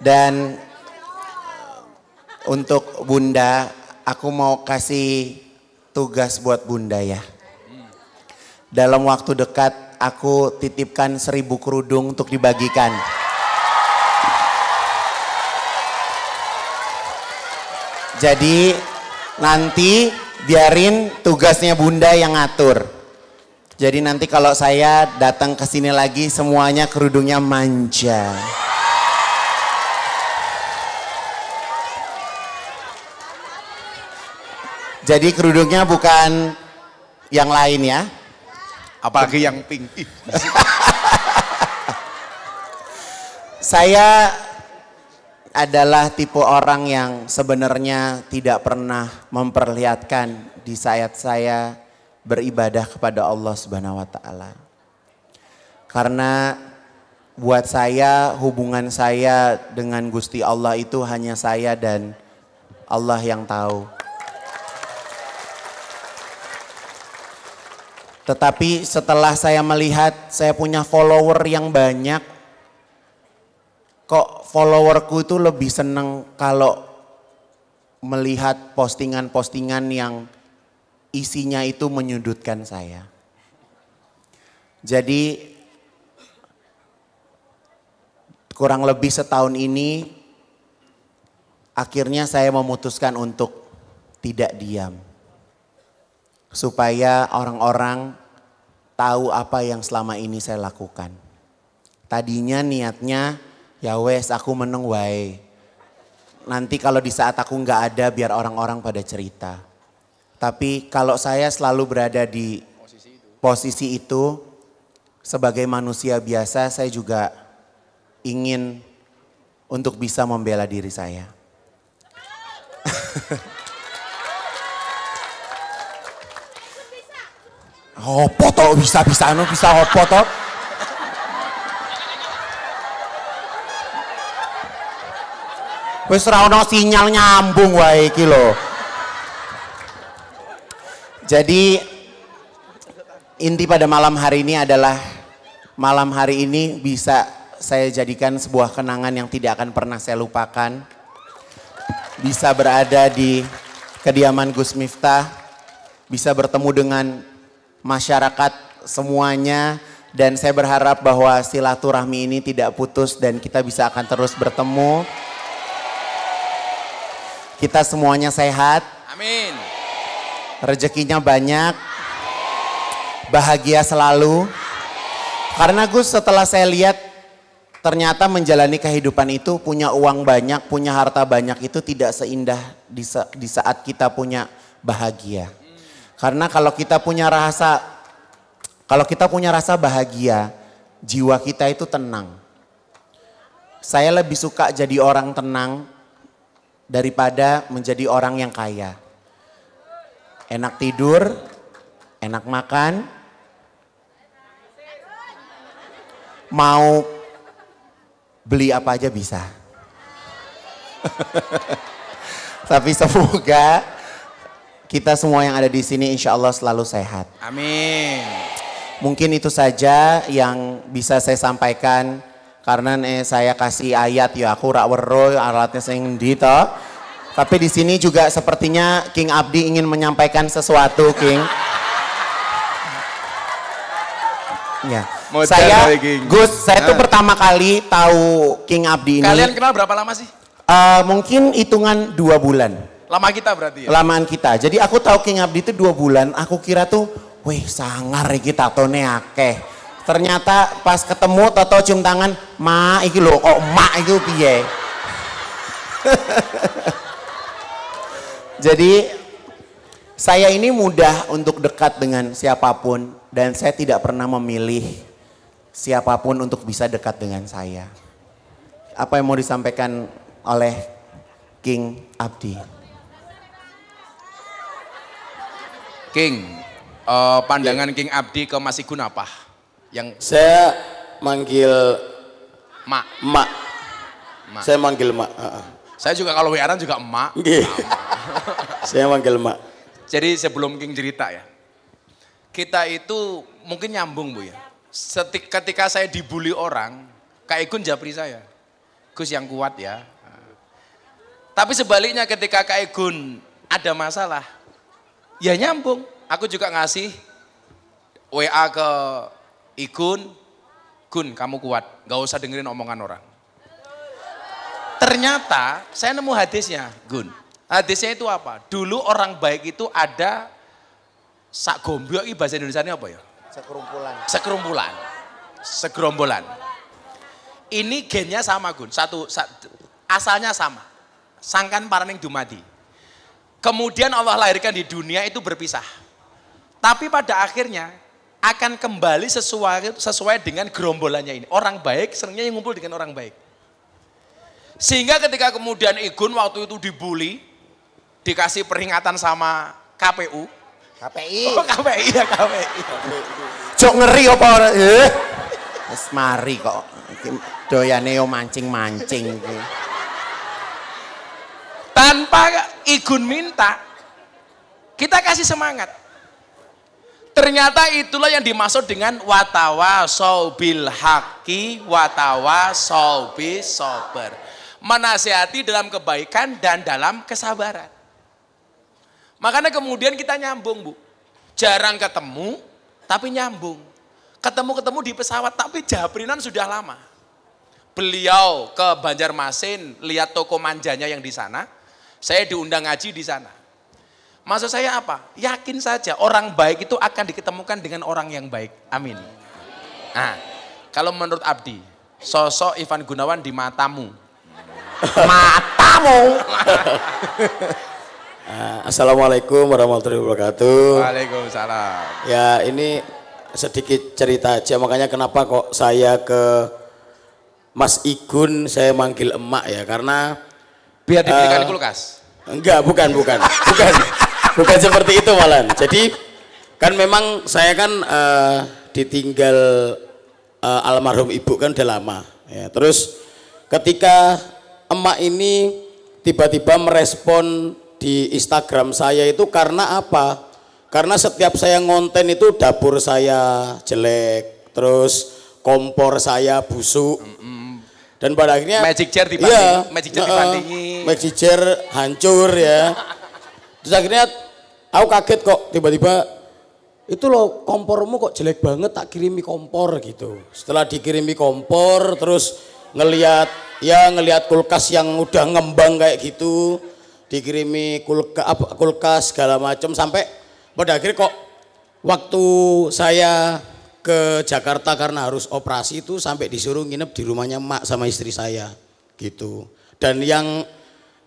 Dan untuk Bunda, aku mau kasih tugas buat Bunda ya. Dalam waktu dekat aku titipkan 1000 kerudung untuk dibagikan. Jadi nanti biarin tugasnya Bunda yang ngatur. Jadi nanti kalau saya datang ke sini lagi semuanya kerudungnya manja. Jadi kerudungnya bukan yang lain ya. Apalagi yang pink. Saya adalah tipe orang yang sebenarnya tidak pernah memperlihatkan di saat saya beribadah kepada Allah Subhanahu wa taala. Karena buat saya hubungan saya dengan Gusti Allah itu hanya saya dan Allah yang tahu. Tetapi setelah saya melihat saya punya follower yang banyak, kok followerku itu lebih seneng kalau melihat postingan-postingan yang isinya itu menyudutkan saya. Jadi kurang lebih setahun ini akhirnya saya memutuskan untuk tidak diam. Supaya orang-orang tahu apa yang selama ini saya lakukan. Tadinya niatnya ya wes aku meneng wae. Nanti kalau di saat aku nggak ada biar orang-orang pada cerita. Tapi kalau saya selalu berada di posisi itu sebagai manusia biasa saya juga ingin untuk bisa membela diri saya. Opo toh bisa opo toh. Wis ora ono sinyal nyambung wae iki lho. Jadi inti pada malam hari ini adalah malam hari ini bisa saya jadikan sebuah kenangan yang tidak akan pernah saya lupakan. Bisa berada di kediaman Gus Miftah, bisa bertemu dengan masyarakat semuanya, dan saya berharap bahwa silaturahmi ini tidak putus dan kita bisa akan terus bertemu. Kita semuanya sehat. Amin. Rezekinya banyak. Bahagia selalu. Karena Gus setelah saya lihat ternyata menjalani kehidupan itu punya uang banyak, punya harta banyak itu tidak seindah di saat kita punya bahagia. Karena kalau kita punya rasa bahagia, jiwa kita itu tenang. Saya lebih suka jadi orang tenang daripada menjadi orang yang kaya. Enak tidur, enak makan, mau beli apa aja bisa. Tapi semoga kita semua yang ada di sini insya Allah selalu sehat. Amin. Mungkin itu saja yang bisa saya sampaikan. Karena saya kasih ayat ya aku rak wero alatnya sing ndi to. Tapi di sini juga sepertinya King Abdi ingin menyampaikan sesuatu, King. Ya. Saya tuh pertama kali tahu King Abdi ini. Kalian kenal berapa lama sih? Mungkin hitungan 2 bulan. Lama kita berarti ya? Lamaan kita. Jadi aku tahu King Abdi itu 2 bulan. Aku kira tuh, wih sangar iki tatone akeh. Ternyata pas ketemu Toto cium tangan, "Ma, iki lho kok mak iki piye?" Jadi saya ini mudah untuk dekat dengan siapapun dan saya tidak pernah memilih siapapun untuk bisa dekat dengan saya. Apa yang mau disampaikan oleh King Abdi? King, pandangan King Abdi ke Mas Igun apa? Yang Saya manggil Mak. Mak. Saya manggil Mak. Saya juga kalau WA-an juga emak. Saya manggil Mak. Jadi sebelum King cerita ya, kita itu mungkin nyambung Bu ya. Ketika saya dibully orang, Kak Igun japri saya, Gus yang kuat ya. Tapi sebaliknya ketika Kak Igun ada masalah, ya nyambung. Aku juga ngasih WA ke Igun, Gun kamu kuat, gak usah dengerin omongan orang. Ternyata saya nemu hadisnya, Gun. Hadisnya itu apa? Dulu orang baik itu ada sak gombyo, bahasa Indonesia ini apa ya? Segerombolan. Ini gennya sama Gun, asalnya sama. Sangkan paraning dumadi. Kemudian Allah lahirkan di dunia itu berpisah. Tapi pada akhirnya akan kembali sesuai dengan gerombolannya ini. Orang baik seringnya yang ngumpul dengan orang baik. Sehingga ketika kemudian Igun waktu itu dibully, dikasih peringatan sama KPU. KPI. Oh KPI ya KPI. Jok ngeri apa orang? Wis mari kok. Doyane yo mancing-mancing. Tanpa Igun minta, kita kasih semangat. Ternyata itulah yang dimaksud dengan watawasau bil haqqi watawasau bis sabar. Menasihati dalam kebaikan dan dalam kesabaran. Makanya kemudian kita nyambung Bu. Jarang ketemu tapi nyambung. Ketemu di pesawat tapi jabrinan sudah lama. Beliau ke Banjarmasin lihat toko manjanya yang di sana. Saya diundang ngaji di sana. Maksud saya apa? Yakin saja orang baik itu akan diketemukan dengan orang yang baik. Amin. Nah, kalau menurut Abdi, sosok Ivan Gunawan di matamu. Matamu. Assalamualaikum warahmatullahi wabarakatuh. Waalaikumsalam. Ya ini sedikit cerita aja, makanya kenapa kok saya ke Mas Igun saya manggil emak ya, karena Biar dibelikan kulkas. Enggak, bukan seperti itu malah. Jadi kan memang saya kan ditinggal almarhum ibu kan udah lama ya. Terus ketika emak ini tiba-tiba merespon di Instagram saya itu karena apa? Karena setiap saya ngonten itu dapur saya jelek, terus kompor saya busuk, dan pada akhirnya magic chair dibanding, magic chair hancur ya. Terus akhirnya aku kaget kok tiba-tiba itu loh kompormu kok jelek banget, tak kirimi kompor gitu. Setelah dikirimi kompor terus ngelihat kulkas yang udah ngembang kayak gitu, dikirimi kulkas segala macam, sampai pada akhirnya kok waktu saya ke Jakarta karena harus operasi itu sampai disuruh nginep di rumahnya emak sama istri saya gitu. Dan yang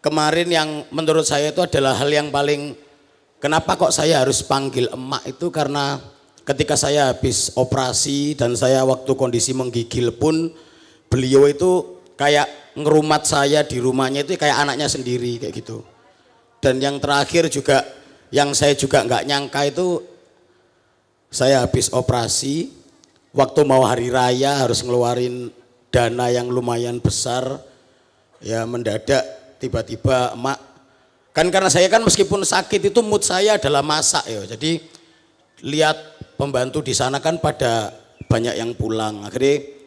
kemarin yang menurut saya itu adalah hal yang paling, kenapa kok saya harus panggil emak itu karena ketika saya habis operasi dan saya waktu kondisi menggigil pun beliau itu kayak ngerumat saya di rumahnya itu kayak anaknya sendiri kayak gitu. Dan yang terakhir juga yang saya juga nggak nyangka itu, saya habis operasi waktu mau hari raya harus ngeluarin dana yang lumayan besar ya, mendadak tiba-tiba emak kan, karena saya kan meskipun sakit itu mood saya adalah masak ya, jadi lihat pembantu di sana kan pada banyak yang pulang, akhirnya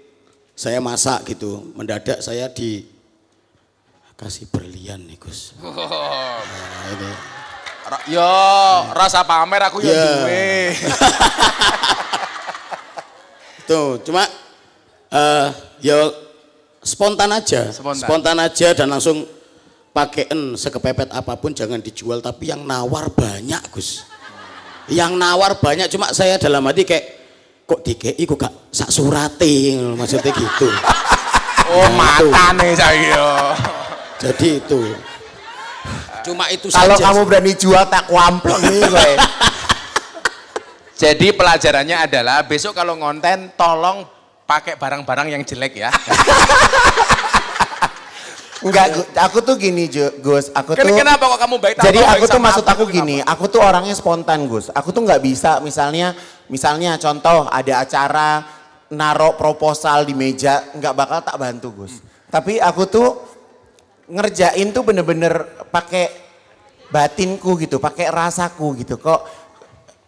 saya masak gitu, mendadak saya dikasih berlian nih Gus. Nah, ini. Yo, rasa pamer aku ya duwe. Tuh, cuma ya spontan aja dan langsung pakein sekepepet apapun, jangan dijual, tapi yang nawar banyak Gus. Yang nawar banyak, cuma saya dalam hati kayak kok dikei kok gak sak surate maksudnya gitu. Oh, matane saya. Jadi itu. Cuma itu kalau saja. Kamu berani jual tak kuamplok nih gue. Jadi pelajarannya adalah besok kalau ngonten tolong pakai barang-barang yang jelek ya. Enggak, aku tuh gini Gus, Kenapa kok kamu baik? Jadi aku tuh maksud aku gini, aku tuh orangnya spontan Gus. Aku tuh nggak bisa misalnya contoh ada acara narok proposal di meja, nggak bakal tak bantu Gus. Tapi aku tuh ngerjain tuh bener-bener pakai batinku gitu, pakai rasaku gitu. Kok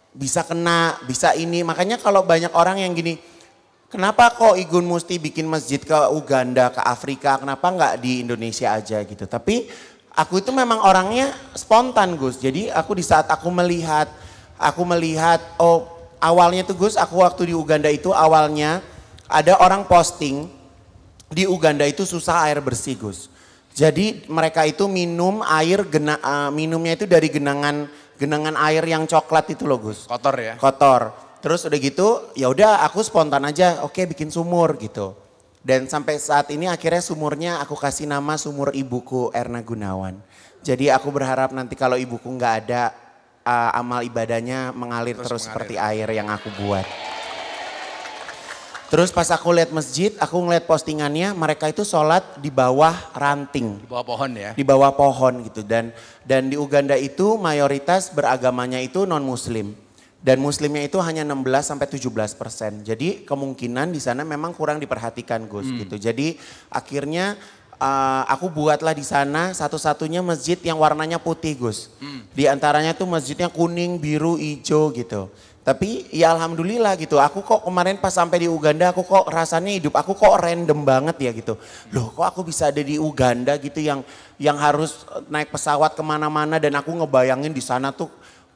bisa kena, bisa ini. Makanya kalau banyak orang yang gini, kenapa kok Igun mesti bikin masjid ke Uganda, ke Afrika, kenapa nggak di Indonesia aja gitu. Tapi aku itu memang orangnya spontan Gus. Jadi aku di saat aku melihat oh awalnya tuh Gus, aku waktu di Uganda itu awalnya ada orang posting di Uganda itu susah air bersih Gus. Jadi mereka itu minum air, minumnya itu dari genangan air yang coklat itu loh Gus. Kotor ya? Kotor. Terus udah gitu ya udah aku spontan aja, oke bikin sumur gitu. Dan sampai saat ini akhirnya sumurnya aku kasih nama sumur ibuku Erna Gunawan. Jadi aku berharap nanti kalau ibuku nggak ada amal ibadahnya mengalir terus seperti air yang aku buat. Terus pas aku lihat masjid, aku ngeliat postingannya mereka itu sholat di bawah ranting. Di bawah pohon ya? Di bawah pohon gitu. Dan di Uganda itu mayoritas beragamanya itu non muslim. Dan muslimnya itu hanya 16-17%. Jadi kemungkinan di sana memang kurang diperhatikan Gus gitu. Jadi akhirnya aku buatlah di sana satu-satunya masjid yang warnanya putih Gus. Di antaranya tuh masjidnya kuning, biru, hijau gitu. Tapi ya alhamdulillah gitu, aku kok kemarin pas sampai di Uganda aku kok rasanya hidup aku kok random banget ya gitu. Loh kok aku bisa ada di Uganda gitu yang harus naik pesawat kemana-mana dan aku ngebayangin di sana tuh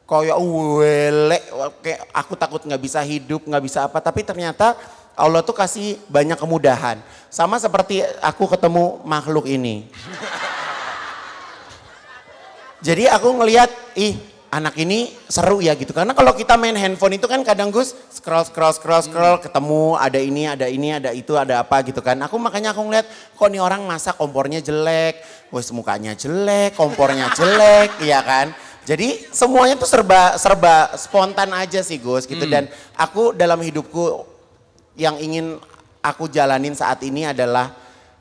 kayak welek, kayak aku takut nggak bisa hidup, nggak bisa apa. Tapi ternyata Allah tuh kasih banyak kemudahan. Sama seperti aku ketemu makhluk ini. Jadi aku ngelihat, anak ini seru ya gitu. Karena kalau kita main handphone itu kan kadang Gus scroll, ketemu ada ini, ada itu, ada apa gitu kan. Makanya aku ngeliat kok nih orang masak kompornya jelek, wes mukanya jelek, kompornya jelek, ya kan. Jadi semuanya tuh serba spontan aja sih Gus gitu. Dan aku dalam hidupku yang ingin aku jalanin saat ini adalah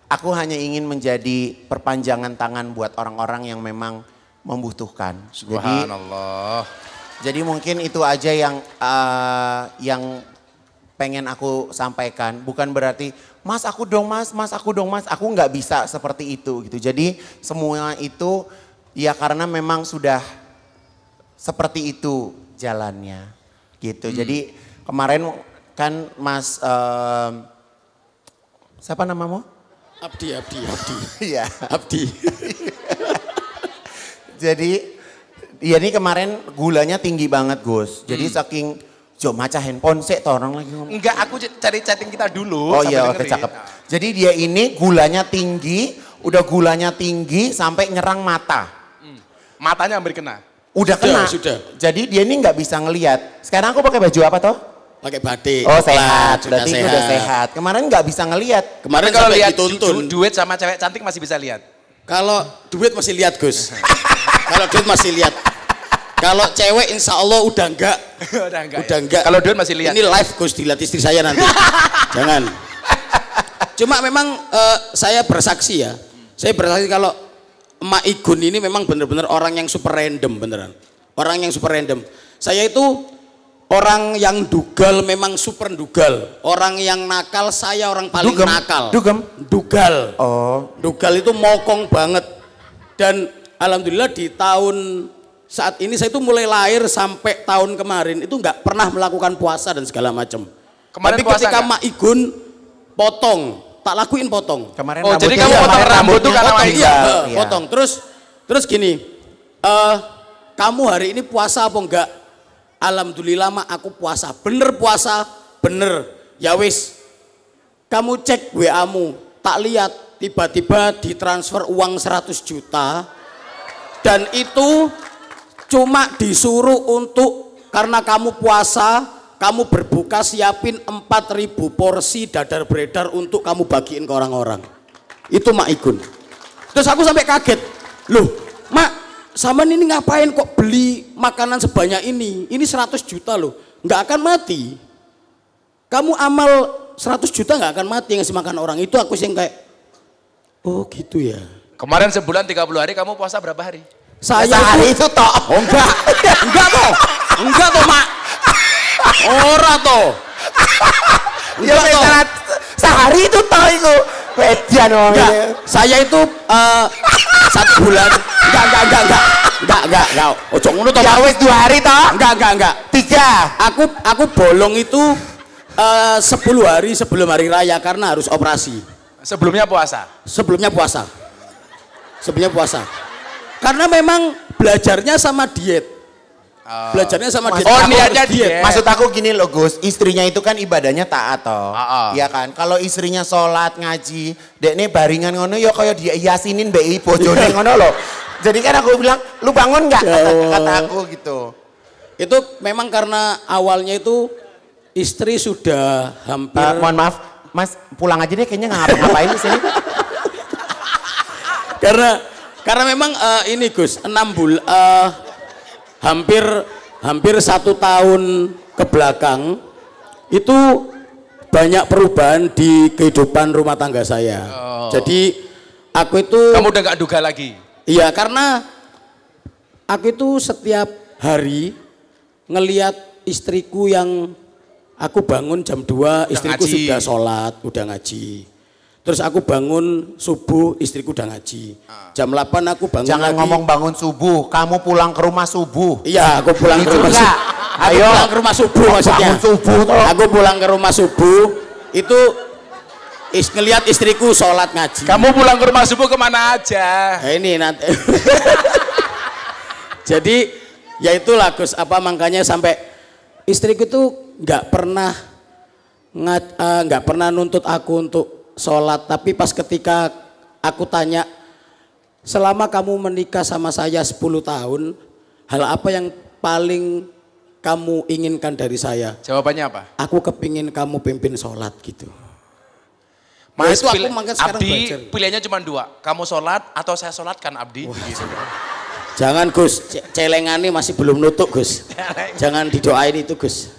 aku hanya ingin menjadi perpanjangan tangan buat orang-orang yang memang membutuhkan. Subhanallah. Jadi mungkin itu aja yang pengen aku sampaikan. Bukan berarti mas aku dong mas, aku nggak bisa seperti itu gitu. Jadi semua itu ya karena memang sudah seperti itu jalannya gitu. Jadi kemarin kan mas siapa namamu? Abdi. Iya. Abdi. Jadi ya ini kemarin gulanya tinggi banget Gus. Jadi saking maca handphone sih orang lagi ngomong. Enggak, aku cari chatting kita dulu. Oh iya oke cakep. Jadi dia ini gulanya tinggi, udah gulanya tinggi sampai nyerang mata. Matanya hampir kena. Udah kena. Sudah. Jadi dia ini nggak bisa ngelihat. Sekarang aku pakai baju apa toh? Pakai batik. Oh sehat, sudah berarti sehat. udah sehat. Kemarin nggak bisa ngelihat. Kemarin kalau sampai lihat dituntun. duet sama cewek cantik masih bisa lihat. Kalau duit masih lihat Gus. Kalau duit masih lihat. Kalau cewek insya Allah udah enggak. Udah enggak. Kalau duit masih lihat. Ini live Gus, dilihat istri saya nanti. Jangan. Cuma memang saya bersaksi ya. Saya bersaksi kalau Emak Igun ini memang benar-benar orang yang super random beneran. Orang yang super random. Saya itu orang yang dugal memang super dugal. Orang yang nakal saya orang paling nakal. Dugal. Oh. Dugal itu mokong banget. Dan alhamdulillah di tahun saat ini saya itu mulai lahir sampai tahun kemarin itu nggak pernah melakukan puasa dan segala macam. Tapi ketika Mak Igun potong, tak lakuin potong. Kemarin oh jadi kamu potong rambut tuh karena Mak Igun? Iya, potong. Terus gini, kamu hari ini puasa apa enggak? Alhamdulillah Mak aku puasa, bener puasa, bener. Ya wis, kamu cek WA-mu, tak lihat tiba-tiba ditransfer uang 100 juta dan itu cuma disuruh untuk karena kamu puasa, kamu berbuka siapin 4.000 porsi dadar beredar untuk kamu bagiin ke orang-orang. Itu Mak Igun. Terus aku sampai kaget, loh Mak, sama ini ngapain kok beli makanan sebanyak ini? Ini 100 juta loh, nggak akan mati. Kamu amal 100 juta nggak akan mati ngasih makan orang. Itu aku sih kayak, oh gitu ya. Kemarin sebulan 30 hari kamu puasa berapa hari? Saya sehari itu toh. Oh enggak. Enggak toh. Enggak toh, Mak. Ora toh. Ya misalnya sehari itu toh itu. Beda dong. Saya itu 1 bulan. Enggak. Ojo ngono toh. Ya wis 2 hari toh. Enggak. 3. Aku bolong itu 10 hari sebelum hari raya karena harus operasi. Sebelumnya puasa? Sebelumnya puasa. Karena memang belajarnya sama diet. Belajarnya sama diet. Oh, niatnya diet. Maksud aku gini loh Gus, istrinya itu kan ibadahnya taat toh. Iya kan? Kalau istrinya sholat, ngaji, dekne baringan ngono ya kaya diyasinin mbek bojone ngono loh. Jadi kan aku bilang, lu bangun nggak? Kata aku gitu. Itu memang karena awalnya itu istri sudah hampir. Mohon maaf, Mas pulang aja deh kayaknya ngapain di sini. Karena memang ini Gus, hampir 1 tahun ke belakang itu banyak perubahan di kehidupan rumah tangga saya. Jadi aku itu. Kamu udah gak duga lagi? Iya, karena aku itu setiap hari ngelihat istriku yang aku bangun jam 2, istriku ngaji. Sudah sholat, udah ngaji. Terus aku bangun subuh, istriku udah ngaji. Jam 8 aku bangun. Jangan lagi. Ngomong bangun subuh, kamu pulang ke rumah subuh. Iya, aku pulang ke rumah subuh. Ayo pulang ke rumah subuh maksudnya. Subuh, aku pulang ke rumah subuh, itu ngelihat istriku sholat ngaji. Kamu pulang ke rumah subuh kemana aja? Nah, ini nanti. Jadi ya itulah Gus, makanya sampai istriku tuh nggak pernah nuntut aku untuk sholat, tapi pas ketika aku tanya, selama kamu menikah sama saya 10 tahun, hal apa yang paling kamu inginkan dari saya? Jawabannya apa? Aku kepingin kamu pimpin sholat gitu. Mas, itu aku sekarang Abdi belajar. Pilihannya cuma 2, kamu sholat atau saya sholatkan Abdi. Gitu. Jangan Gus, celengannya masih belum nutuk Gus. Jangan didoain itu Gus.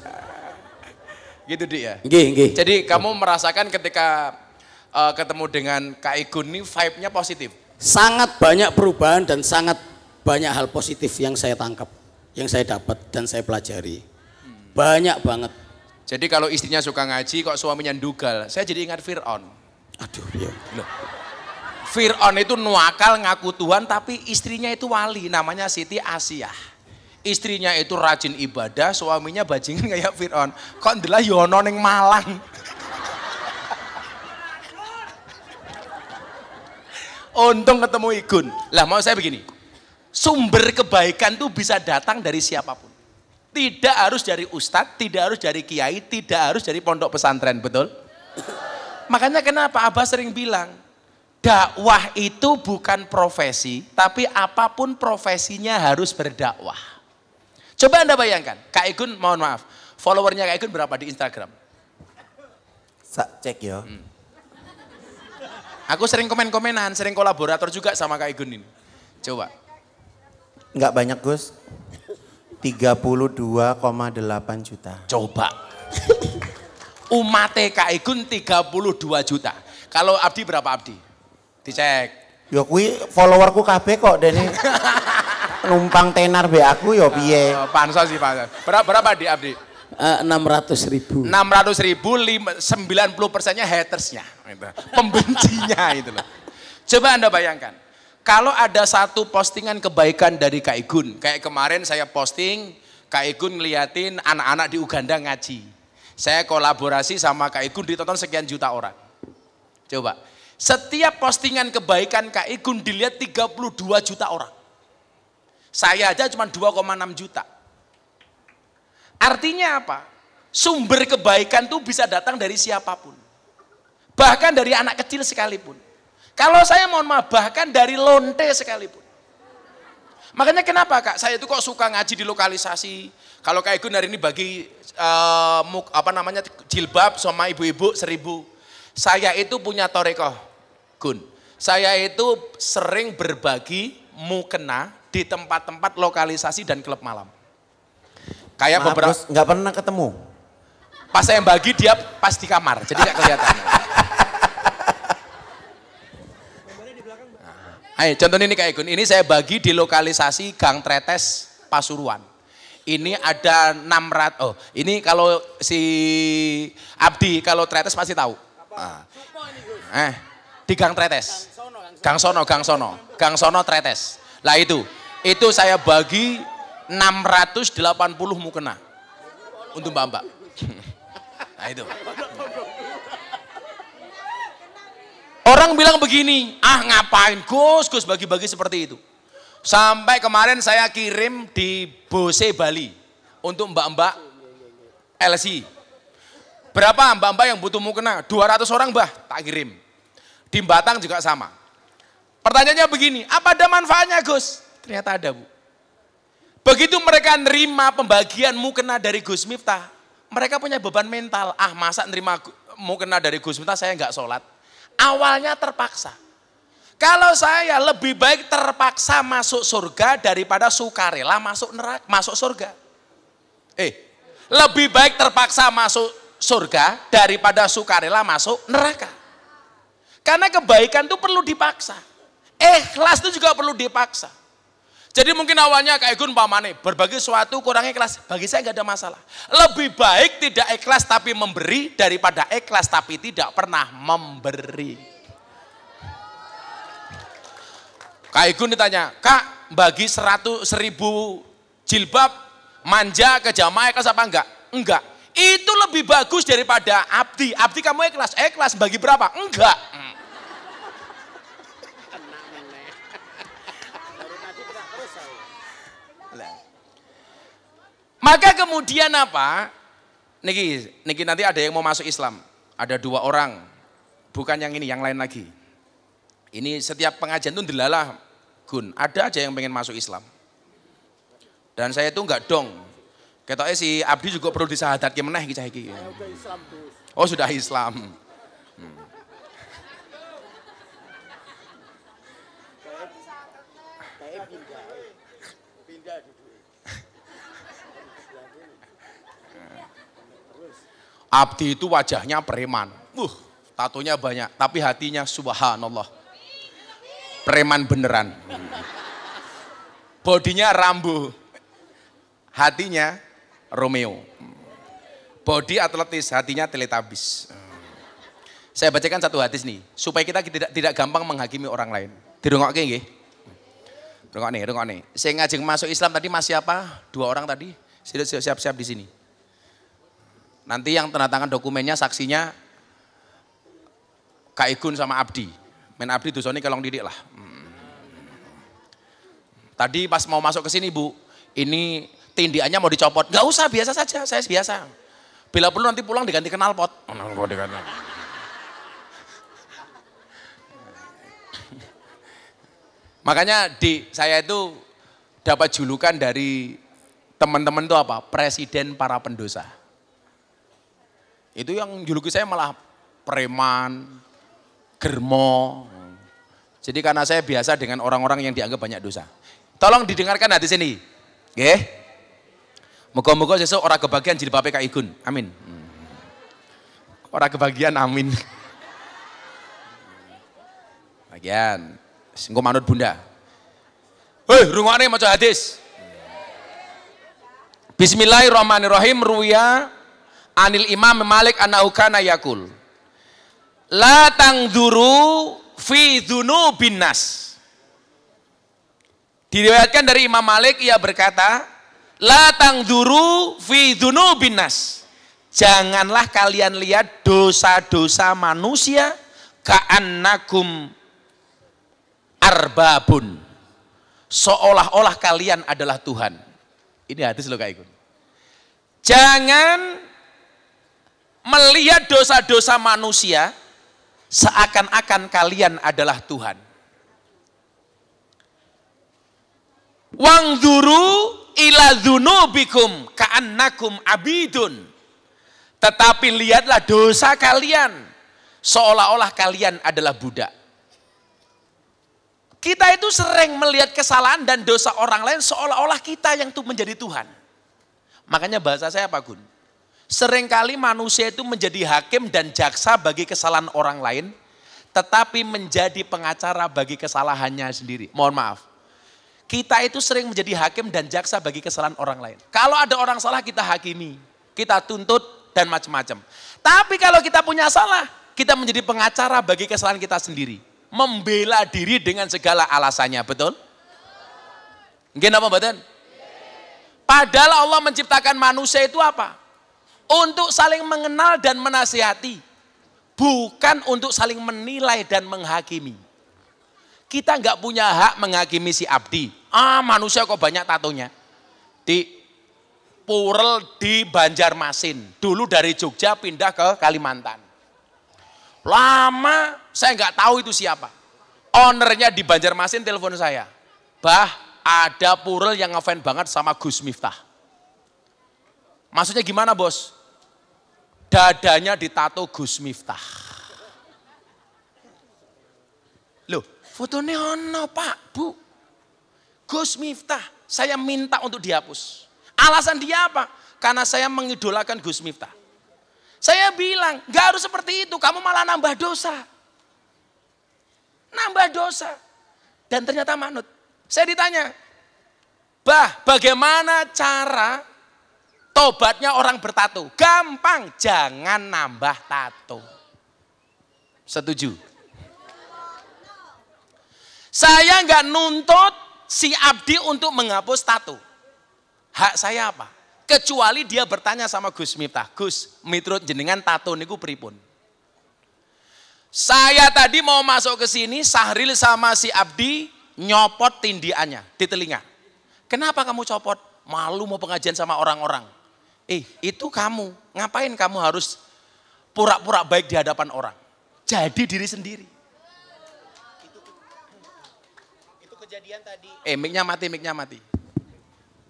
Gitu Dik ya? Nggih. Jadi kamu merasakan ketika ketemu dengan Kak Igun ini vibe-nya positif? Sangat banyak perubahan dan sangat banyak hal positif yang saya tangkap, yang saya dapat dan saya pelajari. Banyak banget. Jadi kalau istrinya suka ngaji kok suaminya ndugal, saya jadi ingat Fir'aun. Aduh, ya. Loh. Fir'aun itu nuakal ngaku Tuhan tapi istrinya itu wali, namanya Siti Asiyah. Istrinya itu rajin ibadah, suaminya bajingan kayak Fir'aun. Kok ndelah yono ning Malang. Untung ketemu Igun. Lah mau saya begini, sumber kebaikan itu bisa datang dari siapapun. Tidak harus dari ustadz, tidak harus dari kiai, tidak harus dari pondok pesantren, betul? Makanya kenapa Abah sering bilang, dakwah itu bukan profesi, tapi apapun profesinya harus berdakwah. Coba Anda bayangkan, Kak Igun mohon maaf, followernya Kak Igun berapa di Instagram? Cek ya. Aku sering komen-komenan, sering kolaborator juga sama Kak Igun ini. Coba. Enggak banyak Gus. 32,8 juta. Coba. Umate Kak Igun 32 juta. Kalau Abdi berapa Abdi? Dicek. Ya kui followerku kabeh kok dene. Numpang tenar be aku ya piye. Pansos sih pansos. Berapa di Abdi? 600.000. 600.000, 90%-nya hatersnya, gitu. Pembencinya itu loh. Coba Anda bayangkan, kalau ada satu postingan kebaikan dari Kak Igun, kayak kemarin saya posting, Kak Igun ngeliatin anak-anak di Uganda ngaji. Saya kolaborasi sama Kak Igun ditonton sekian juta orang. Coba, setiap postingan kebaikan Kak Igun dilihat 32 juta orang. Saya aja cuma 2,6 juta. Artinya apa? Sumber kebaikan itu bisa datang dari siapapun. Bahkan dari anak kecil sekalipun. Kalau saya mohon maaf, bahkan dari lonte sekalipun. Makanya kenapa Kak, saya itu kok suka ngaji di lokalisasi. Kalau Kak Igun hari ini bagi jilbab sama ibu-ibu 1.000. Saya itu punya torekoh, Gun. Saya itu sering berbagi mukena di tempat-tempat lokalisasi dan klub malam. Kayak Maaf, beberapa Gus, nggak pernah ketemu. Pas saya bagi dia pas di kamar, jadi nggak kelihatan. Ayo, contoh ini Kak Igun, ini saya bagi di lokalisasi Gang Tretes, Pasuruan. Ini ada 600, ini kalau si Abdi, kalau Tretes pasti tahu. Di Gang Tretes. Gang Sono Tretes. Lah itu saya bagi 680 mukena untuk mbak-mbak. Nah itu. Orang bilang begini, ngapain Gus bagi-bagi seperti itu. Sampai kemarin saya kirim di Bose Bali untuk mbak-mbak LC. Berapa mbak-mbak yang butuh mukena? 200 orang Mbah, tak kirim. Di Batang juga sama. Pertanyaannya begini, apa ada manfaatnya Gus? Ternyata ada Bu. Begitu mereka nerima pembagian mukena dari Gus Miftah, mereka punya beban mental. Masa nerima mukena dari Gus Miftah saya nggak sholat. Awalnya terpaksa. Kalau saya lebih baik terpaksa masuk surga daripada sukarela masuk neraka, masuk surga. Lebih baik terpaksa masuk surga daripada sukarela masuk neraka. Karena kebaikan itu perlu dipaksa. Ikhlas itu juga perlu dipaksa. Jadi mungkin awalnya kayak Gun pamane berbagi sesuatu kurang ikhlas, bagi saya nggak ada masalah. Lebih baik tidak ikhlas tapi memberi daripada ikhlas tapi tidak pernah memberi. Kak Gun ditanya, Kak bagi 100.000 jilbab manja ke jamaah ikhlas apa enggak? Enggak. Itu lebih bagus daripada Abdi. Abdi kamu ikhlas? Ikhlas bagi berapa? Enggak. Maka kemudian apa? Niki nanti ada yang mau masuk Islam. Ada 2 orang. Bukan yang ini, yang lain lagi. Ini setiap pengajian itu dilalah, Gun. Ada aja yang pengen masuk Islam. Dan saya itu enggak dong. Ketoknya si Abdi juga perlu disahadatke meneh iki cah iki. Oh, sudah Islam. Abdi itu wajahnya preman. Tatonya banyak, tapi hatinya subhanallah. Preman beneran. Bodinya Rambo. Hatinya Romeo. Body atletis, hatinya Teletubbies. Saya bacakan satu hadis nih, supaya kita tidak gampang menghakimi orang lain. Dirungokke nggih. Rungokne. Saya ngajeng masuk Islam tadi masih apa? 2 orang tadi. Siap-siap di sini. Nanti yang tanda tangan dokumennya, saksinya Kak Igun sama Abdi. Men Abdi dosane kelong didik lah. Tadi pas mau masuk ke sini Bu, ini tindiannya mau dicopot. Gak usah, biasa saja, saya biasa. Bila perlu nanti pulang diganti knalpot. Makanya saya itu dapat julukan dari teman-teman itu apa? Presiden para pendosa. Itu yang juluki saya malah preman, germo. Jadi karena saya biasa dengan orang-orang yang dianggap banyak dosa. Tolong didengarkan hadis ini. Nggih. Moga-moga sesuk ora kebagian jilbabe Kak Igun. Amin. Ora kebagian amin. Bagian. Engko manut Bunda. Rungokne maca hadis. Bismillahirrahmanirrahim. Ruya Anil Imam Malik annahu kana yaqul la tangduru fi dzunubin nas. Diriwayatkan dari Imam Malik, ia berkata, la tangduru fi dzunubin nas. Janganlah kalian lihat dosa-dosa manusia ka'annakum arbabun. Seolah-olah kalian adalah Tuhan. Ini hadis loh Kak Igun. Jangan melihat dosa-dosa manusia seakan-akan kalian adalah Tuhan. Wangduru ila dzunubikum ka'annakum abidun. Tetapi lihatlah dosa kalian seolah-olah kalian adalah budak. Kita itu sering melihat kesalahan dan dosa orang lain seolah-olah kita yang tuh menjadi Tuhan. Makanya bahasa saya apa Gun? Seringkali manusia itu menjadi hakim dan jaksa bagi kesalahan orang lain tetapi menjadi pengacara bagi kesalahannya sendiri. Mohon maaf. Kita itu sering menjadi hakim dan jaksa bagi kesalahan orang lain. Kalau ada orang salah kita hakimi, kita tuntut dan macam-macam. Tapi kalau kita punya salah, kita menjadi pengacara bagi kesalahan kita sendiri. Membela diri dengan segala alasannya, betul? Nggih napa mboten? Padahal Allah menciptakan manusia itu apa? Untuk saling mengenal dan menasihati. Bukan untuk saling menilai dan menghakimi. Kita nggak punya hak menghakimi si Abdi. Manusia kok banyak tatonya. Di Purel di Banjarmasin. Dulu dari Jogja pindah ke Kalimantan. Lama saya nggak tahu itu siapa. Ownernya di Banjarmasin telepon saya. Bah, ada Purel yang ngefans banget sama Gus Miftah. Maksudnya gimana bos? Dadanya ditato Gus Miftah. Loh, fotonya ono Pak, Bu. Gus Miftah, saya minta untuk dihapus. Alasan dia apa? Karena saya mengidolakan Gus Miftah. Saya bilang, gak harus seperti itu, kamu malah nambah dosa. Nambah dosa. Dan ternyata manut. Saya ditanya, bah, bagaimana cara tobatnya orang bertato? Gampang, jangan nambah tato. Setuju? Saya nggak nuntut si Abdi untuk menghapus tato. Hak saya apa? Kecuali dia bertanya sama Gus Miftah, Gus, miturut jenengan tato niku pripun? Saya tadi mau masuk ke sini, Sahril sama si Abdi nyopot tindiannya di telinga. Kenapa kamu copot? Malu mau pengajian sama orang-orang. Itu kamu. Ngapain kamu harus pura-pura baik di hadapan orang? Jadi diri sendiri. Itu kejadian tadi. Mic-nya mati.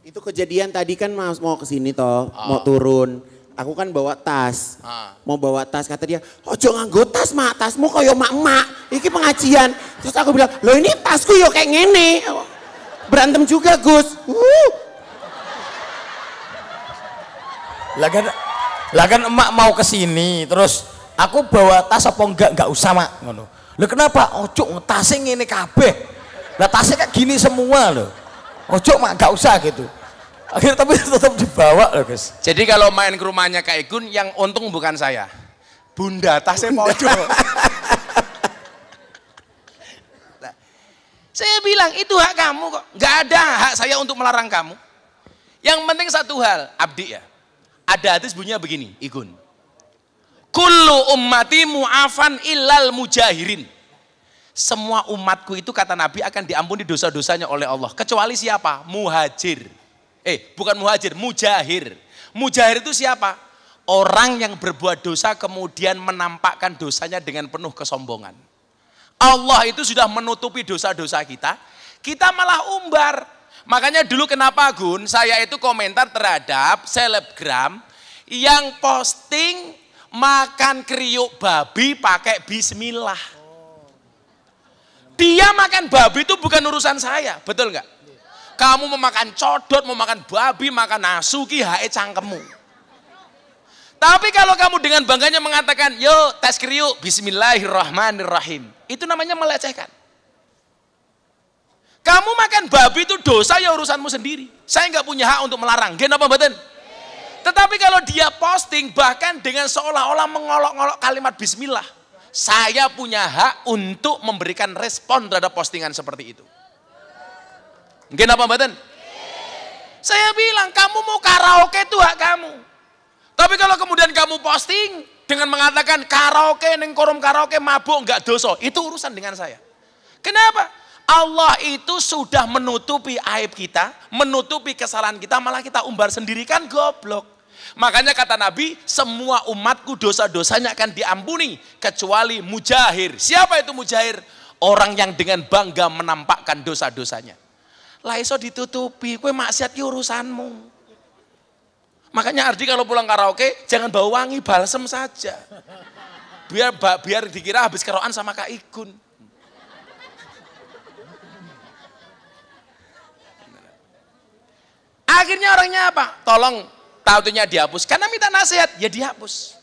Itu kejadian tadi kan mau ke sini toh, mau turun. Aku kan bawa tas. Mau bawa tas, kata dia, "Ojo nganggo tas, Mak. Tasmu koyo mak-mak. Iki pengajian." Terus aku bilang, "Loh ini tasku yo kayak ngene." Berantem juga, Gus. Lah kan emak mau ke sini, terus aku bawa tas apa enggak usah, Mak, ngono. Lah kenapa? Ojo tasnya ngene kabeh. Lah tasnya kayak gini semua loh. Ojo, Mak, enggak usah gitu. Akhirnya tapi tetap dibawa loh, Gus. Jadi kalau main ke rumahnya Kak Igun, yang untung bukan saya. Bunda tasnya pojok. Nah, saya bilang itu hak kamu kok. Nggak ada hak saya untuk melarang kamu. Yang penting satu hal, Abdi ya. Ada hadis bunyinya begini, Igun. Kullu ummati mu'afan illal mujahirin. Semua umatku itu kata Nabi akan diampuni dosa-dosanya oleh Allah. Kecuali siapa? Muhajir. Bukan muhajir, mujahir. Mujahir itu siapa? Orang yang berbuat dosa kemudian menampakkan dosanya dengan penuh kesombongan. Allah itu sudah menutupi dosa-dosa kita, kita malah umbar. Makanya dulu kenapa Gun, saya itu komentar terhadap selebgram yang posting makan kriuk babi pakai bismillah. Dia makan babi itu bukan urusan saya, betul nggak? Kamu mau makan codot, mau makan babi, makan nasuki, hae cangkemmu. Tapi kalau kamu dengan bangganya mengatakan, yo tes kriuk, bismillahirrahmanirrahim. Itu namanya melecehkan. Kamu makan babi itu dosa, ya urusanmu sendiri. Saya nggak punya hak untuk melarang. Gen apa mboten? Tetapi kalau dia posting bahkan dengan seolah-olah mengolok-olok kalimat bismillah, saya punya hak untuk memberikan respon terhadap postingan seperti itu. Gen apa mboten? Saya bilang, kamu mau karaoke itu hak kamu. Tapi kalau kemudian kamu posting dengan mengatakan karaoke neng korum karaoke mabuk nggak dosa, itu urusan dengan saya. Kenapa? Allah itu sudah menutupi aib kita, menutupi kesalahan kita, malah kita umbar sendiri, kan goblok. Makanya kata Nabi, semua umatku dosa-dosanya akan diampuni kecuali mujahir. Siapa itu mujahir? Orang yang dengan bangga menampakkan dosa-dosanya. Lah iso ditutupi, kowe maksiat ki urusanmu. Makanya Ardi kalau pulang karaoke jangan bawa wangi, balsem saja. Biar dikira habis keroan sama Kak Igun. Akhirnya orangnya apa? Tolong taunya dihapus. Karena minta nasihat, ya dihapus.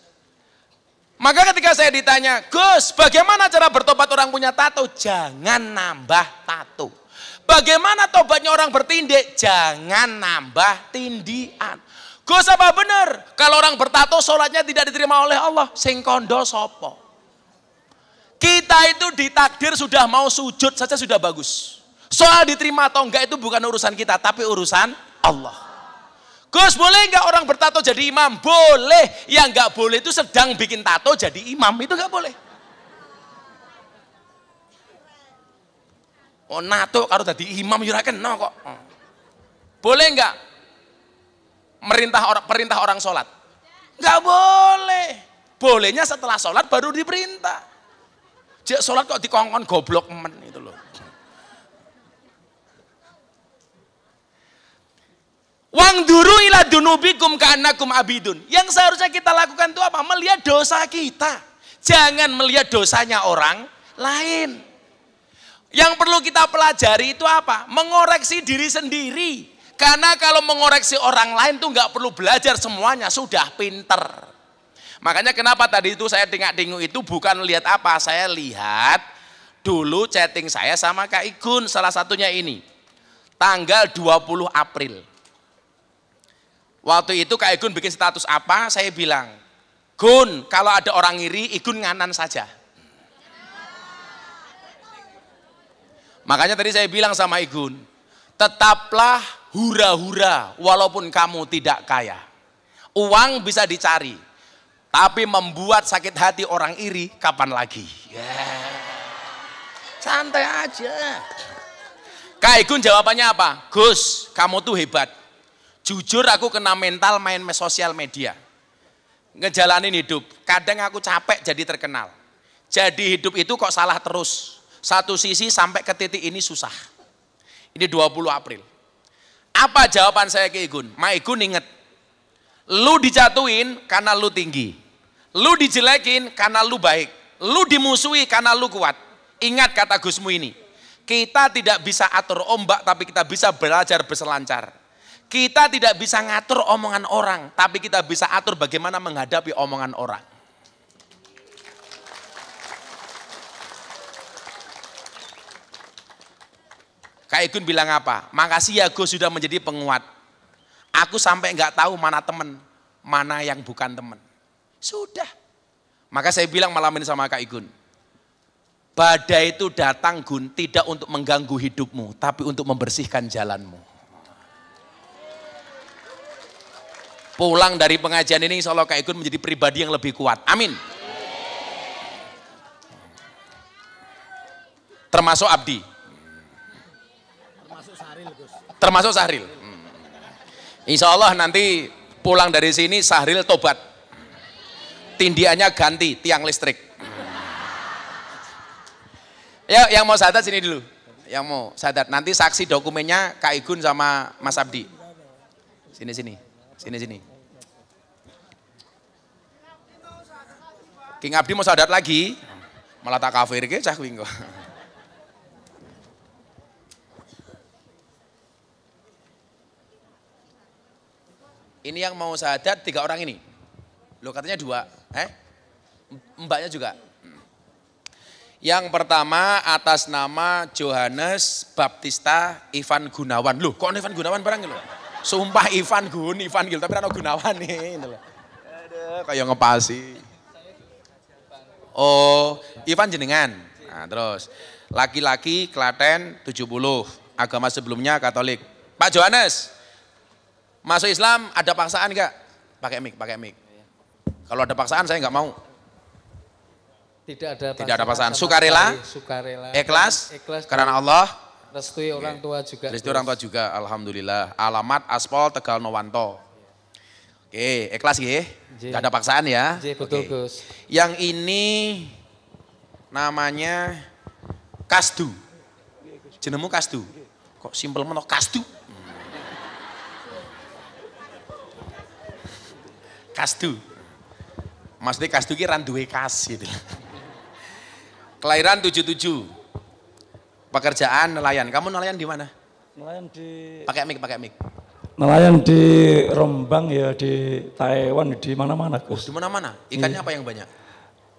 Maka ketika saya ditanya, Gus, bagaimana cara bertobat orang punya tato? Jangan nambah tato. Bagaimana tobatnya orang bertindik? Jangan nambah tindian. Gus, apa benar? Kalau orang bertato sholatnya tidak diterima oleh Allah. Sing kondo sopo. Kita itu ditakdir sudah mau sujud saja sudah bagus. Soal diterima atau enggak itu bukan urusan kita, tapi urusan Allah. Gus, boleh enggak orang bertato jadi imam? Boleh. Yang enggak boleh itu sedang bikin tato jadi imam, itu enggak boleh. Oh, nato kalau jadi imam ya kena kok. Boleh enggak perintah orang sholat? Enggak boleh. Bolehnya setelah sholat baru diperintah. Jek sholat kok dikongkon goblok men itu loh. Wang duru ila dunubikum ka'annakum abidun. Yang seharusnya kita lakukan itu apa? Melihat dosa kita. Jangan melihat dosanya orang lain. Yang perlu kita pelajari itu apa? Mengoreksi diri sendiri. Karena kalau mengoreksi orang lain tuh nggak perlu belajar semuanya, sudah pinter. Makanya kenapa tadi itu saya dengak-denguk itu bukan lihat apa, saya lihat dulu chatting saya sama Kak Igun, salah satunya ini. Tanggal 20 April. Waktu itu Kak Igun bikin status apa, saya bilang, Gun, kalau ada orang iri, Igun nganan saja. Makanya tadi saya bilang sama Igun, tetaplah hura-hura walaupun kamu tidak kaya. Uang bisa dicari, tapi membuat sakit hati orang iri, kapan lagi? Santai aja. Kak Igun jawabannya apa? Gus, kamu tuh hebat. Jujur aku kena mental main sosial media. Ngejalanin hidup. Kadang aku capek jadi terkenal. Jadi hidup itu kok salah terus. Satu sisi sampai ke titik ini susah. Ini 20 April. Apa jawaban saya ke Igun? Ma Igun inget. Lu dijatuhin karena lu tinggi. Lu dijelekin karena lu baik. Lu dimusuhi karena lu kuat. Ingat kata Gusmu ini. Kita tidak bisa atur ombak tapi kita bisa belajar berselancar. Kita tidak bisa ngatur omongan orang, tapi kita bisa atur bagaimana menghadapi omongan orang. Kak Igun bilang apa? Makasih ya Gus sudah menjadi penguat. Aku sampai nggak tahu mana teman, mana yang bukan teman. Sudah. Maka saya bilang malam ini sama Kak Igun. Badai itu datang Gun tidak untuk mengganggu hidupmu, tapi untuk membersihkan jalanmu. Pulang dari pengajian ini insya Allah Kak Igun menjadi pribadi yang lebih kuat. Amin. Termasuk Abdi. Termasuk Sahril. Insya Allah nanti pulang dari sini Sahril tobat. Tindiannya ganti tiang listrik. Ya, yang mau syahadat sini dulu. Yang mau syahadat nanti saksi dokumennya Kak Igun sama Mas Abdi. Sini. King Abdi mau syahadat lagi, malah tak kafir ke cah kuwi. Ini yang mau syahadat 3 orang ini. Loh katanya 2, mbaknya juga. Yang pertama atas nama Johannes Baptista Ivan Gunawan. Loh kok Ivan Gunawan barang loh? Sumpah Ivan Gil, tapi ada Gunawan nih. Aduh, kayak ngepasi. Oh, Ivan jenengan. Nah, terus laki-laki Klaten 70, agama sebelumnya Katolik. Pak Johannes, masuk Islam ada paksaan enggak? Pakai mic. Kalau ada paksaan saya enggak mau. Tidak ada paksaan. Sukarela, ikhlas karena Allah. Restui orang tua juga. Alhamdulillah. Alamat Aspol Tegal Nowanto. Oke, ikhlas ya. Gak ada paksaan ya. Betul Gus. Yang ini namanya Kasdu. Jenengmu Kasdu. Kok simpel menok Kasdu? Kasdu. Maksudnya Kasdu ki ran duwe kas gitu. Kelahiran 77. Pekerjaan nelayan. Kamu nelayan di mana? Nelayan di pakai mic. Nelayan di Rembang ya, di Taiwan, di mana-mana Gus. Di mana-mana? Ikannya apa yang banyak?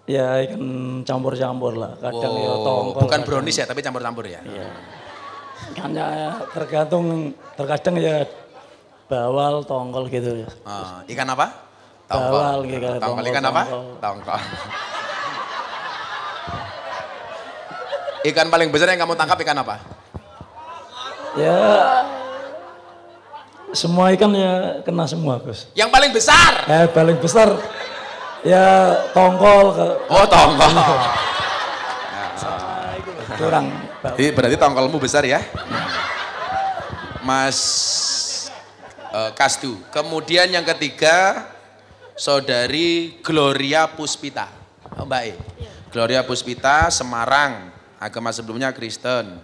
Ya ikan campur-campur lah. Kadang ya tongkol. Bukan brownies ya, tapi campur-campur ya. Iya. Ikannya terkadang ya bawal, tongkol gitu ya. Ikan apa? Bawal gitu. Tongkol. Ikan apa? Tongkol. Ikan paling besar yang kamu tangkap ikan apa? Ya semua ikan ya kena semua, Gus. Yang paling besar? Paling besar ya tongkol. Oh, tongkol. Kurang. Berarti tongkolmu besar ya? Mas Kastu. Kemudian yang ketiga, Saudari Gloria Puspita. Mbak E. Gloria Puspita, Semarang. Agama sebelumnya Kristen.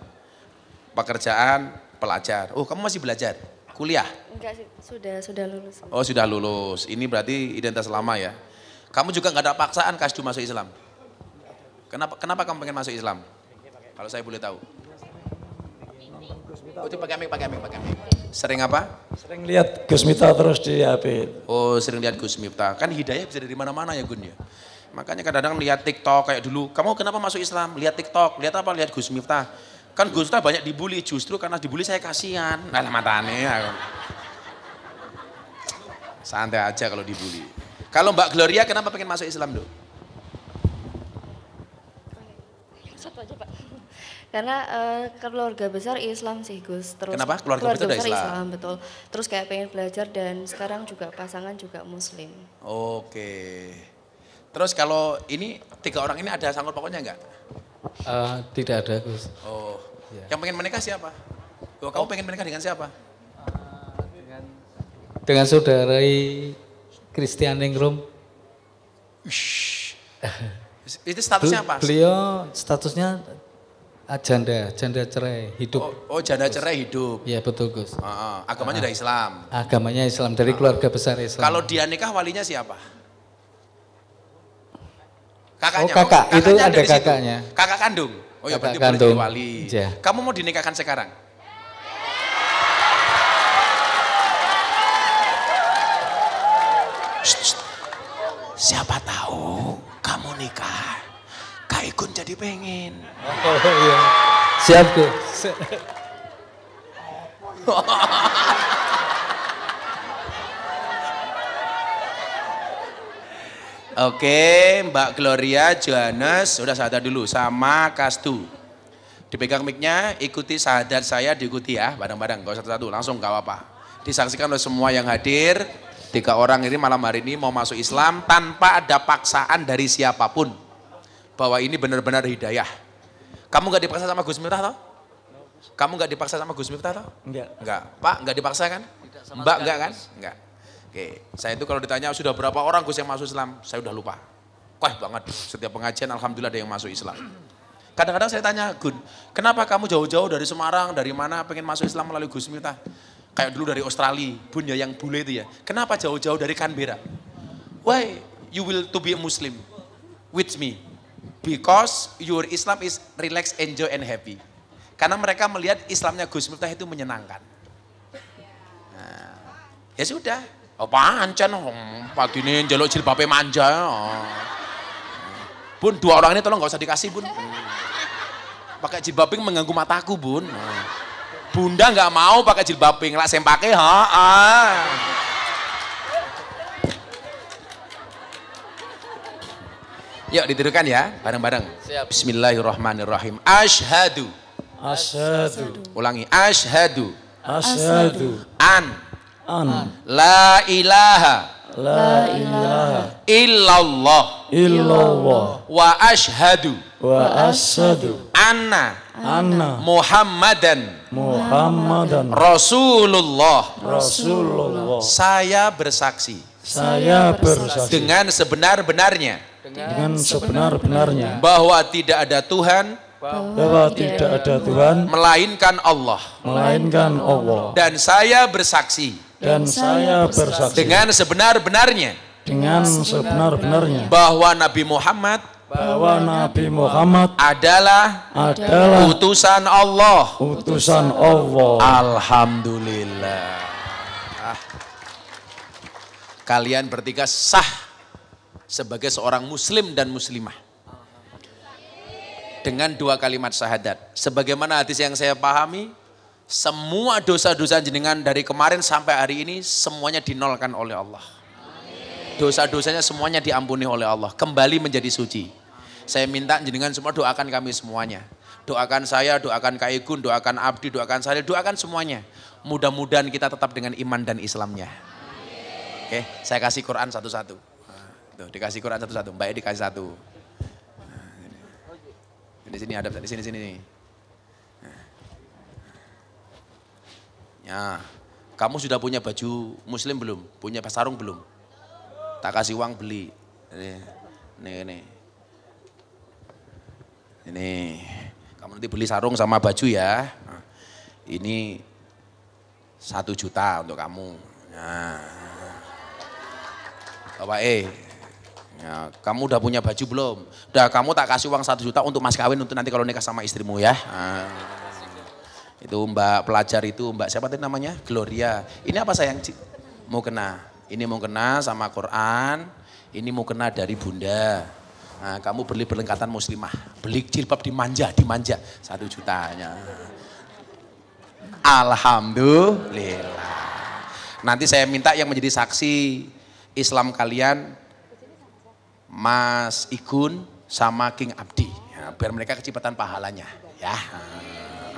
Pekerjaan pelajar. Oh, kamu masih belajar? Kuliah? Enggak sih, sudah lulus. Oh, sudah lulus. Ini berarti identitas lama ya. Kamu juga nggak ada paksaan Kasdu masuk Islam? Kenapa kamu pengen masuk Islam? Kalau saya boleh tahu. Oh, itu pakai mic. Sering apa? Sering lihat Gus Miftah terus di HP. Oh, sering lihat Gus Miftah. Kan hidayah bisa dari mana-mana ya Gun ya. Makanya kadang-kadang lihat TikTok kayak dulu. Kamu kenapa masuk Islam? Lihat TikTok. Lihat apa? Lihat Gus Miftah. Kan Gus Miftah banyak dibully. Justru karena dibully saya kasihan. Nah, matane. Santai aja kalau dibully. Kalau Mbak Gloria kenapa pengen masuk Islam, Dok? Satu aja, Pak. Karena keluarga besar Islam sih, Gus. Terus kenapa? Keluarga besar Islam, betul. Terus kayak pengen belajar dan sekarang juga pasangan juga Muslim. Oke. Terus kalau ini 3 orang ini ada sangkut pautnya enggak? Tidak ada, Gus. Oh. Ya. Yang pengen menikah siapa? Oh, kamu pengen menikah dengan siapa? Dengan saudara Christian Ningrum. Itu statusnya apa? Beliau statusnya janda cerai hidup. Oh, janda cerai hidup. Iya, betul, Gus. Agamanya udah Islam. Agamanya Islam, dari keluarga besar Islam. Kalau dia nikah walinya siapa? Kakaknya. Oh, kakak, itu ada kakaknya. Kakak kandung. Oh ya, berarti boleh jadi wali. Ya. Kamu mau dinikahkan sekarang? Siapa tahu kamu nikah, Kak Igun jadi pengen. Oh iya, siap Gus. Oke, Mbak Gloria, Johannes, udah sadar dulu sama Kastu. Dipegang mic-nya, ikuti sahadat saya, diikuti ya, bareng-bareng, gak usah satu-satu, langsung gak apa-apa. Disaksikan oleh semua yang hadir, 3 orang ini malam hari ini mau masuk Islam tanpa ada paksaan dari siapapun. Bahwa ini benar-benar hidayah. Kamu gak dipaksa sama Gus Miftah toh? Kamu gak dipaksa sama Gus Miftah toh? Enggak. Enggak. Pak, gak dipaksa kan? Mbak enggak kan? Enggak. Oke, saya itu kalau ditanya sudah berapa orang Gus yang masuk Islam, saya udah lupa. Wah banget, setiap pengajian alhamdulillah ada yang masuk Islam. Kadang-kadang saya tanya, Gun, kenapa kamu jauh-jauh dari Semarang, dari mana pengen masuk Islam melalui Gus Miftah? Kayak dulu dari Australia, Bun ya yang bule itu ya. Kenapa jauh-jauh dari Canberra? Why you will to be a Muslim with me? Because your Islam is relax, enjoy and happy. Karena mereka melihat Islamnya Gus Miftah itu menyenangkan. Nah, ya sudah. Oh pancen, pagi ini jaluk jilbabnya manja. Bun, 2 orang ini tolong gak usah dikasih Bun. Pakai jilbabing mengganggu mataku Bun. Bunda gak mau pakai jilbabing, lah saya pakai Yuk ditirukan ya, bareng-bareng. Bismillahirrahmanirrahim. Ashhadu. Ulangi, ashhadu. La ilaha illallah wa ashhadu anna Muhammadan Rasulullah. Saya bersaksi dengan sebenar-benarnya bahwa tidak ada Tuhan melainkan Allah. Dan saya bersaksi dengan sebenar-benarnya bahwa Nabi Muhammad adalah utusan Allah. Alhamdulillah. Kalian bertiga sah sebagai seorang muslim dan muslimah. Dengan 2 kalimat syahadat. Sebagaimana hadis yang saya pahami, semua dosa-dosa jenengan dari kemarin sampai hari ini semuanya dinolkan oleh Allah. Dosa-dosanya semuanya diampuni oleh Allah, kembali menjadi suci. Saya minta jenengan semua doakan kami semuanya. Doakan saya, doakan Kak Igun, doakan Abdi, doakan saya, doakan semuanya. Mudah-mudahan kita tetap dengan iman dan Islamnya. Oke, saya kasih Quran satu-satu. Tuh, dikasih Quran satu-satu, Mbak dikasih satu. Di sini ada, di sini. Ya, kamu sudah punya baju muslim belum? Punya sarung belum? Tak kasih uang beli. Ini. Kamu nanti beli sarung sama baju ya. Nah, ini 1 juta untuk kamu. Nah. Bapak ya, kamu udah punya baju belum? Udah, kamu tak kasih uang 1 juta untuk mas kawin untuk nanti kalau nikah sama istrimu ya. Nah. Itu Mbak pelajar itu, Mbak siapa tadi namanya? Gloria. Ini apa sayang? Mau kena. Ini mau kena sama Quran. Ini mau kena dari Bunda. Nah, kamu beli perlengkapan muslimah, beli jilbab dimanja 1 jutanya. Alhamdulillah. Nanti saya minta yang menjadi saksi Islam kalian, Mas Igun sama King Abdi, ya, biar mereka kecepatan pahalanya. Ya,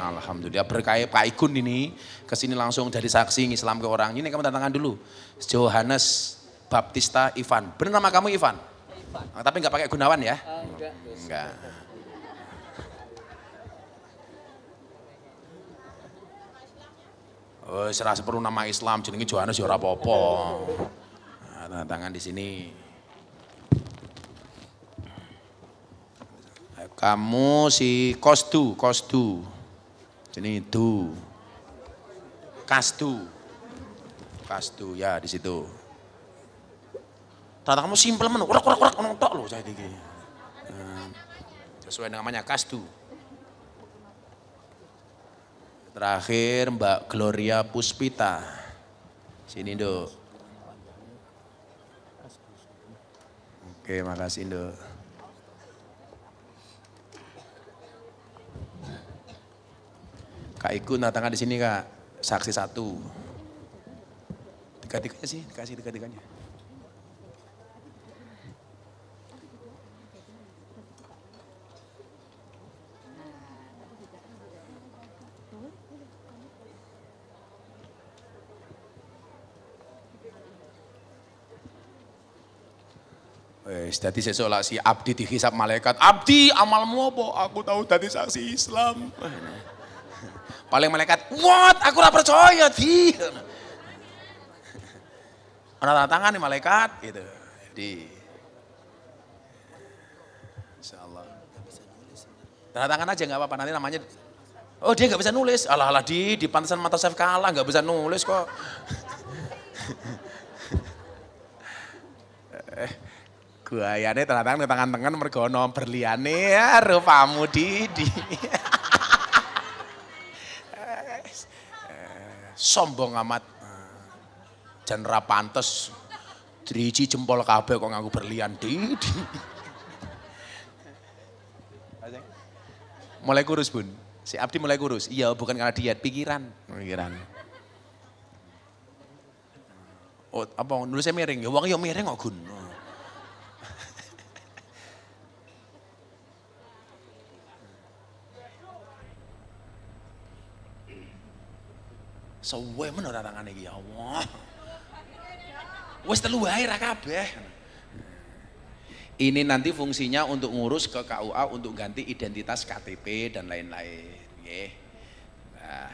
alhamdulillah berkait Pak Igun ini kesini langsung dari saksi Islam ke orang. Ini kamu tantangan dulu, Johannes Baptista Ivan. Benar nama kamu Ivan? Oh, tapi nggak pakai Gunawan ya? Enggak. Oh, serah perlu nama Islam, jenenge Johannes ya ora apa-apa. Nah, tangan di sini. Kamu si Kosdu. Sini Du. Kasdu ya di situ. Tata kamu simpel men, urak nontok loh saya diki. Sesuai namanya Kasdu. Terakhir Mbak Gloria Puspita. Sini Nduk. Oke, makasih Nduk. Kak Igun tangan di sini Kak, saksi 1. Tiga-tiganya sih, dikasih tiga-tiganya. Jadi sesuatu si Abdi dihisap malaikat. Abdi amalmu apa? Aku tahu tadi saksi Islam. Paling malaikat, what? Aku ora percaya di. Ana tangan nih malaikat gitu. Jadi insyaallah. Tanda tangan aja nggak apa-apa, nanti namanya. Oh dia nggak bisa nulis. Alah di pantesan mata saya kalah nggak bisa nulis kok. Guayane tanda tangan mergo ono berliane ya rupamu Didi. Sombong amat. Jan ra pantes driji jempol kabeh kok nganggo berlian Didi. Mulai kurus Bun. Si Abdi mulai kurus. Iya, bukan karena diet, pikiran. Oh, apa nulisnya miring? Ya wong yo miring kok Gun. Suwe men ora tangane iki ya Allah. Wis 3 wae ra kabeh. Ini nanti fungsinya untuk ngurus ke KUA untuk ganti identitas KTP dan lain-lain. Nggih. Nah,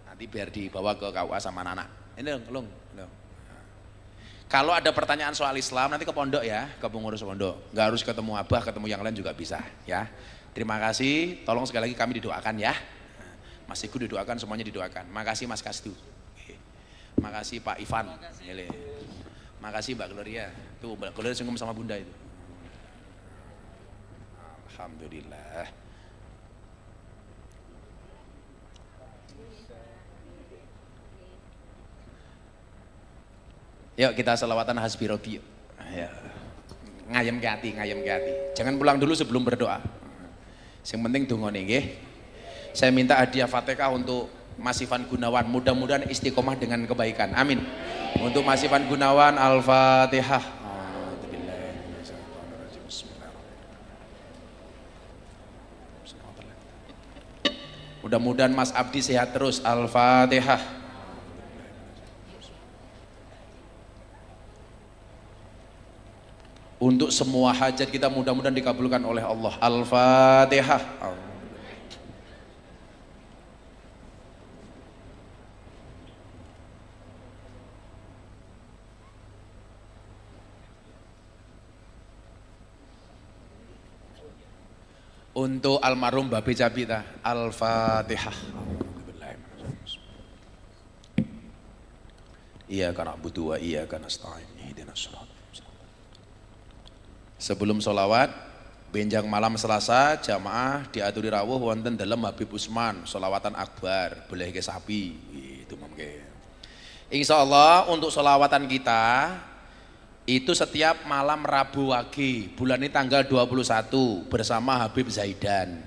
nanti biar dibawa ke KUA sama anak. Ini Lung. Kalau ada pertanyaan soal Islam nanti ke pondok ya, ke pengurus pondok. Enggak harus ketemu Abah, ketemu yang lain juga bisa ya. Terima kasih, tolong sekali lagi kami didoakan ya. Mas Igu didoakan, semuanya didoakan. Makasih Mas Kasdu. Makasih Pak Ivan. Makasih Mbak Gloria. Tuh Mbak Gloria sungguh sama Bunda itu. Alhamdulillah. Yuk kita selawatan hasbi Rabbi. Ya. ngayem ke hati. Jangan pulang dulu sebelum berdoa. Yang penting dungane nggih. Saya minta hadiah Fatihah untuk Mas Ivan Gunawan, mudah-mudahan istiqomah dengan kebaikan. Amin. Untuk Mas Ivan Gunawan, Al-Fatihah. Mudah-mudahan Mas Abdi sehat terus. Al-Fatihah. Untuk semua hajat kita mudah-mudahan dikabulkan oleh Allah. Al-Fatihah. Untuk almarhum Babe Cabita, Al-Fatihah. Iyyaka na'budu wa iyyaka nasta'in. Ihdinas shiratal mustaqim. Sebelum sholawat, benjang malam Selasa, jamaah diaturi rawuh wonten dalem Habib Usman, sholawatan akbar, boleh ke sapi, itu mungkin. Insyaallah untuk sholawatan kita itu setiap malam Rabu Wage, bulan ini tanggal 21 bersama Habib Zaidan.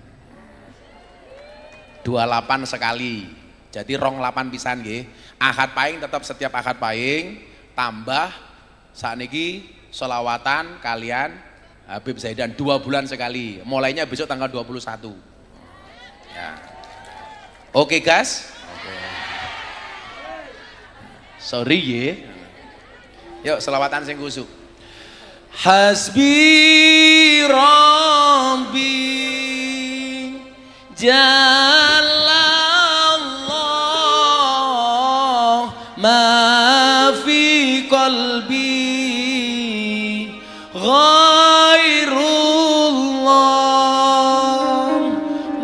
28 sekali. Jadi 28 pisan nggih. Ahad paing tetap setiap ahad paing tambah sakniki sholawatan kalian Habib Zaidan 2 bulan sekali. Mulainya besok tanggal 21. Ya. Oke, guys. Oke. Sorry ya. Yuk selawatan sing kusuk. Hasbi Rabbi Jalallah ma fi qalbi ghairullah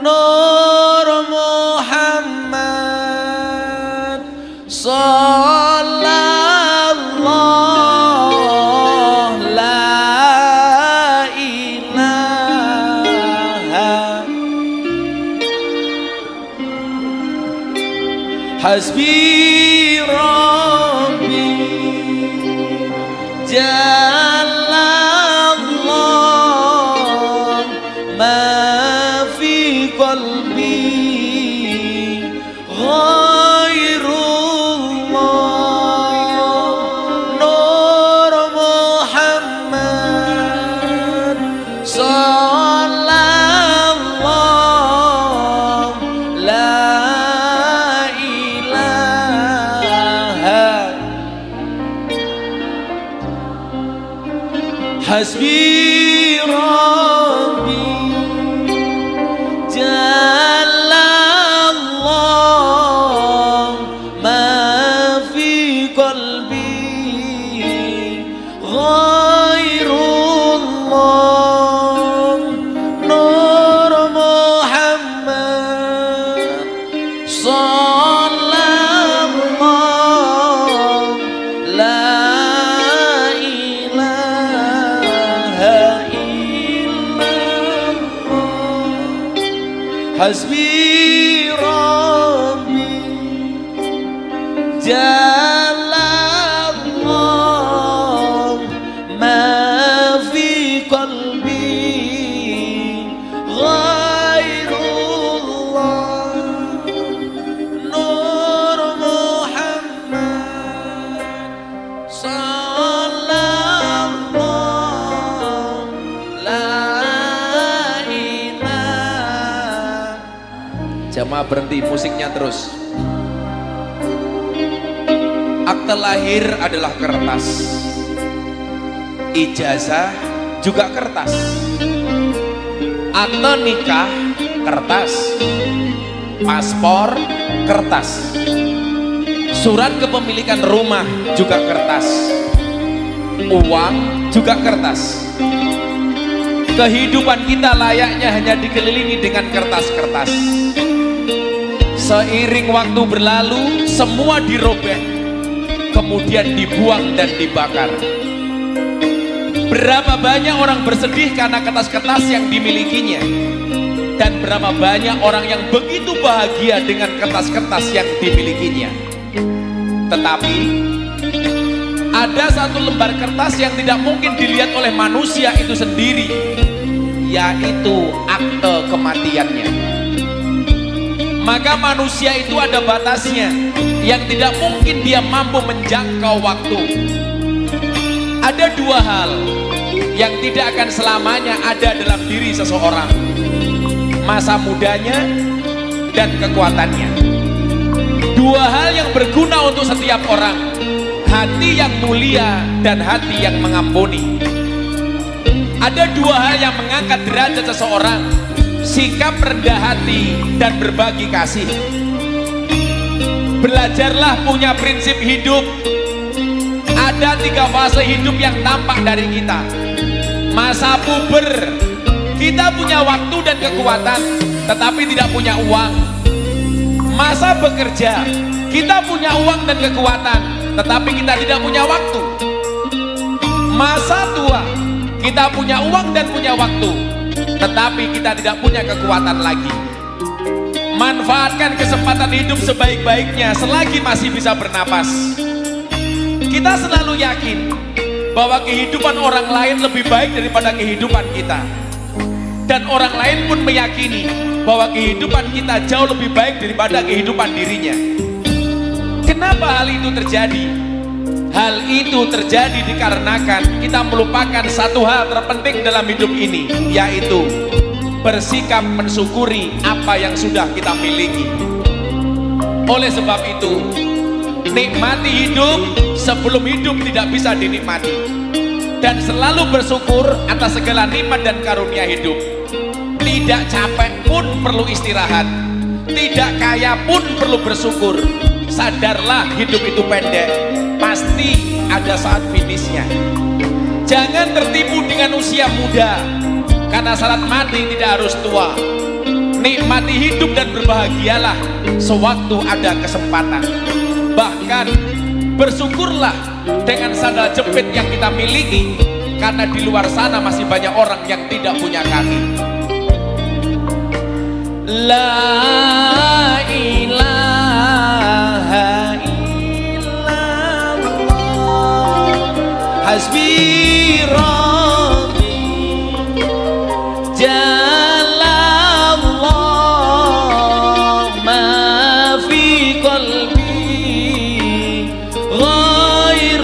Nur Muhammad Hasbi Rabbi Jalallah ma fi qalbi ghairullah Nur Muhammad Hasbi Rabbi Jalallah ma fi qalbi ghairullah Nur Muhammad sallallahu la Hasbi Rabbi Jalallah ma fi qalbi ghairullah Nur Muhammad sallallahu la jamaah berhenti musiknya terus. Akte lahir adalah kertas, ijazah juga kertas, akte nikah kertas, paspor kertas, surat kepemilikan rumah juga kertas, uang juga kertas. Kehidupan kita layaknya hanya dikelilingi dengan kertas-kertas. Seiring waktu berlalu, semua dirobek, kemudian dibuang dan dibakar. Berapa banyak orang bersedih karena kertas-kertas yang dimilikinya, dan berapa banyak orang yang begitu bahagia dengan kertas-kertas yang dimilikinya. Tetapi ada satu lembar kertas yang tidak mungkin dilihat oleh manusia itu sendiri, yaitu akte kematiannya. Maka manusia itu ada batasnya, yang tidak mungkin dia mampu menjangkau waktu. Ada dua hal yang tidak akan selamanya ada dalam diri seseorang: masa mudanya dan kekuatannya. Dua hal yang berguna untuk setiap orang: hati yang mulia dan hati yang mengampuni. Ada dua hal yang mengangkat derajat seseorang: sikap rendah hati dan berbagi kasih. Belajarlah punya prinsip hidup. Ada 3 fase hidup yang tampak dari kita. Masa puber, kita punya waktu dan kekuatan tetapi tidak punya uang. Masa bekerja, kita punya uang dan kekuatan tetapi kita tidak punya waktu. Masa tua, kita punya uang dan punya waktu tetapi kita tidak punya kekuatan lagi. Manfaatkan kesempatan hidup sebaik-baiknya selagi masih bisa bernapas. Kita selalu yakin bahwa kehidupan orang lain lebih baik daripada kehidupan kita, dan orang lain pun meyakini bahwa kehidupan kita jauh lebih baik daripada kehidupan dirinya. Kenapa hal itu terjadi? Hal itu terjadi dikarenakan kita melupakan satu hal terpenting dalam hidup ini, yaitu bersikap mensyukuri apa yang sudah kita miliki. Oleh sebab itu, nikmati hidup sebelum hidup tidak bisa dinikmati, dan selalu bersyukur atas segala nikmat dan karunia hidup. Tidak capek pun perlu istirahat, tidak kaya pun perlu bersyukur. Sadarlah hidup itu pendek, pasti ada saat finishnya. Jangan tertipu dengan usia muda, karena saat mati tidak harus tua. Nikmati hidup dan berbahagialah sewaktu ada kesempatan. Bahkan bersyukurlah dengan sandal jepit yang kita miliki, karena di luar sana masih banyak orang yang tidak punya kaki. La ilaha illallah hasbi rabbi jalallah ma fi qalbi ghairullah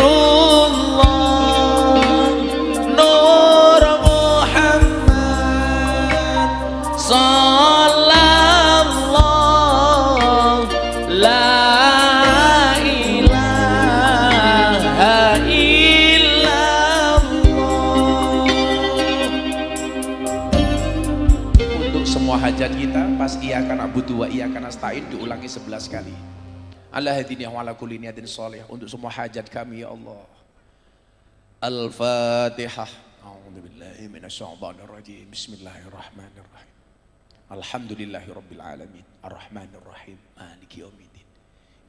nur Muhammad sallallahu la ilaha illallah. Untuk semua hajat kita pas iyyaka na'budu wa iyyaka nasta'in diulangi 11 kali. Allah hadini wa ala kulli niyatin shalih. Untuk semua hajat kami ya Allah. Al-Fatihah. A'udzubillahi minasyaitonir rajim. Bismillahirrahmanirrahim. Alhamdulillahirabbil alamin. Arrahmanir rahim. Maliki yaumiddin.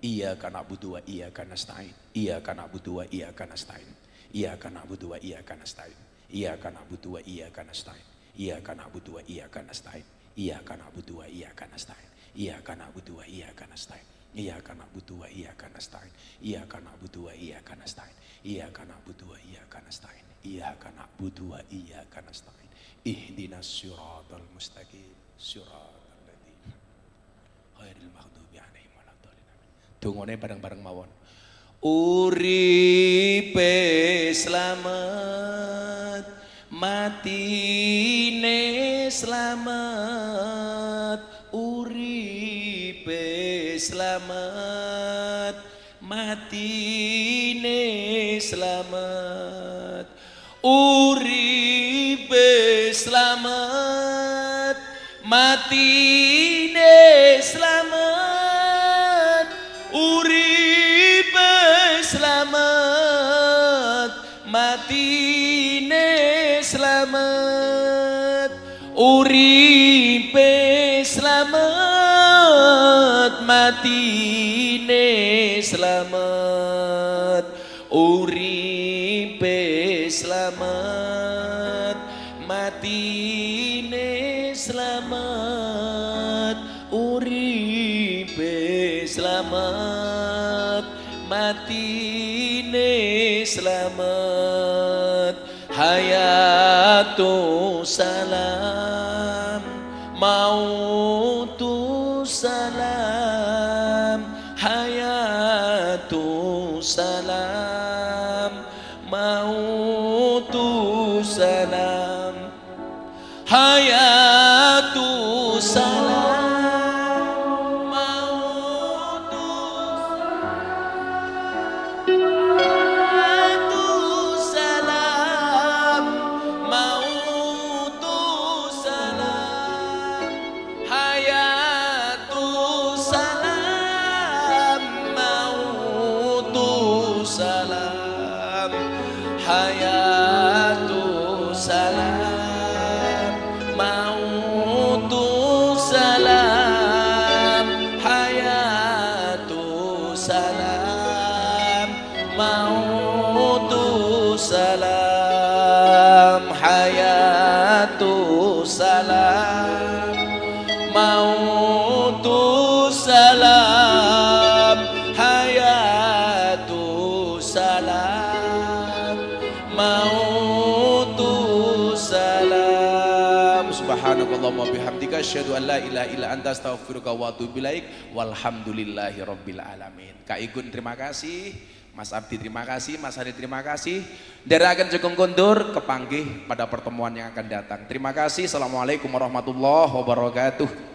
Iyyaka na'budu wa iyyaka nasta'in. Iyyaka na'budu wa iyyaka nasta'in. Iyyaka na'budu wa iyyaka nasta'in. Iyyaka na'budu wa iyyaka nasta'in. Iyyaka na'budu wa iyyaka nasta'in. Iyyaka na'budu wa iyyaka nasta'in. Iyyaka na'budu wa iyyaka nasta'in. Iyyaka na'budu wa iyyaka nasta'in. Iyyaka na'budu wa iyyaka nasta'in. Iyyaka na'budu wa iyyaka nasta'in. Iyyaka na'budu wa iyyaka nasta'in. Ihdinas siratal mustaqim. Siratal ladzina ghairil maghdubi 'alaihim waladdallin. Dongane bareng-bareng mawon. Uripe slamet, matine slamet. Uripe slamet, matine slamet. Uripe slamet, matine slamet. Uripe slamet, matine slamet. Uripe slamet, matine slamet. Uripe slamet, matine slamet. Uripe slamet, matine slamet, hayatu salam, mautu salam, hayatu salam, mautu salam, hayatu salam. Subhanakallahumma bihamdika asyhadu an la ilaha illa anta astaghfiruka wa atubu ilaik. Walhamdulillahi rabbil alamin. Kak Igun terima kasih, Mas Abdi terima kasih, Mas Hari terima kasih. Ndherekaken Jogong Kondur kepanggih pada pertemuan yang akan datang. Terima kasih. Assalamualaikum warahmatullahi wabarakatuh.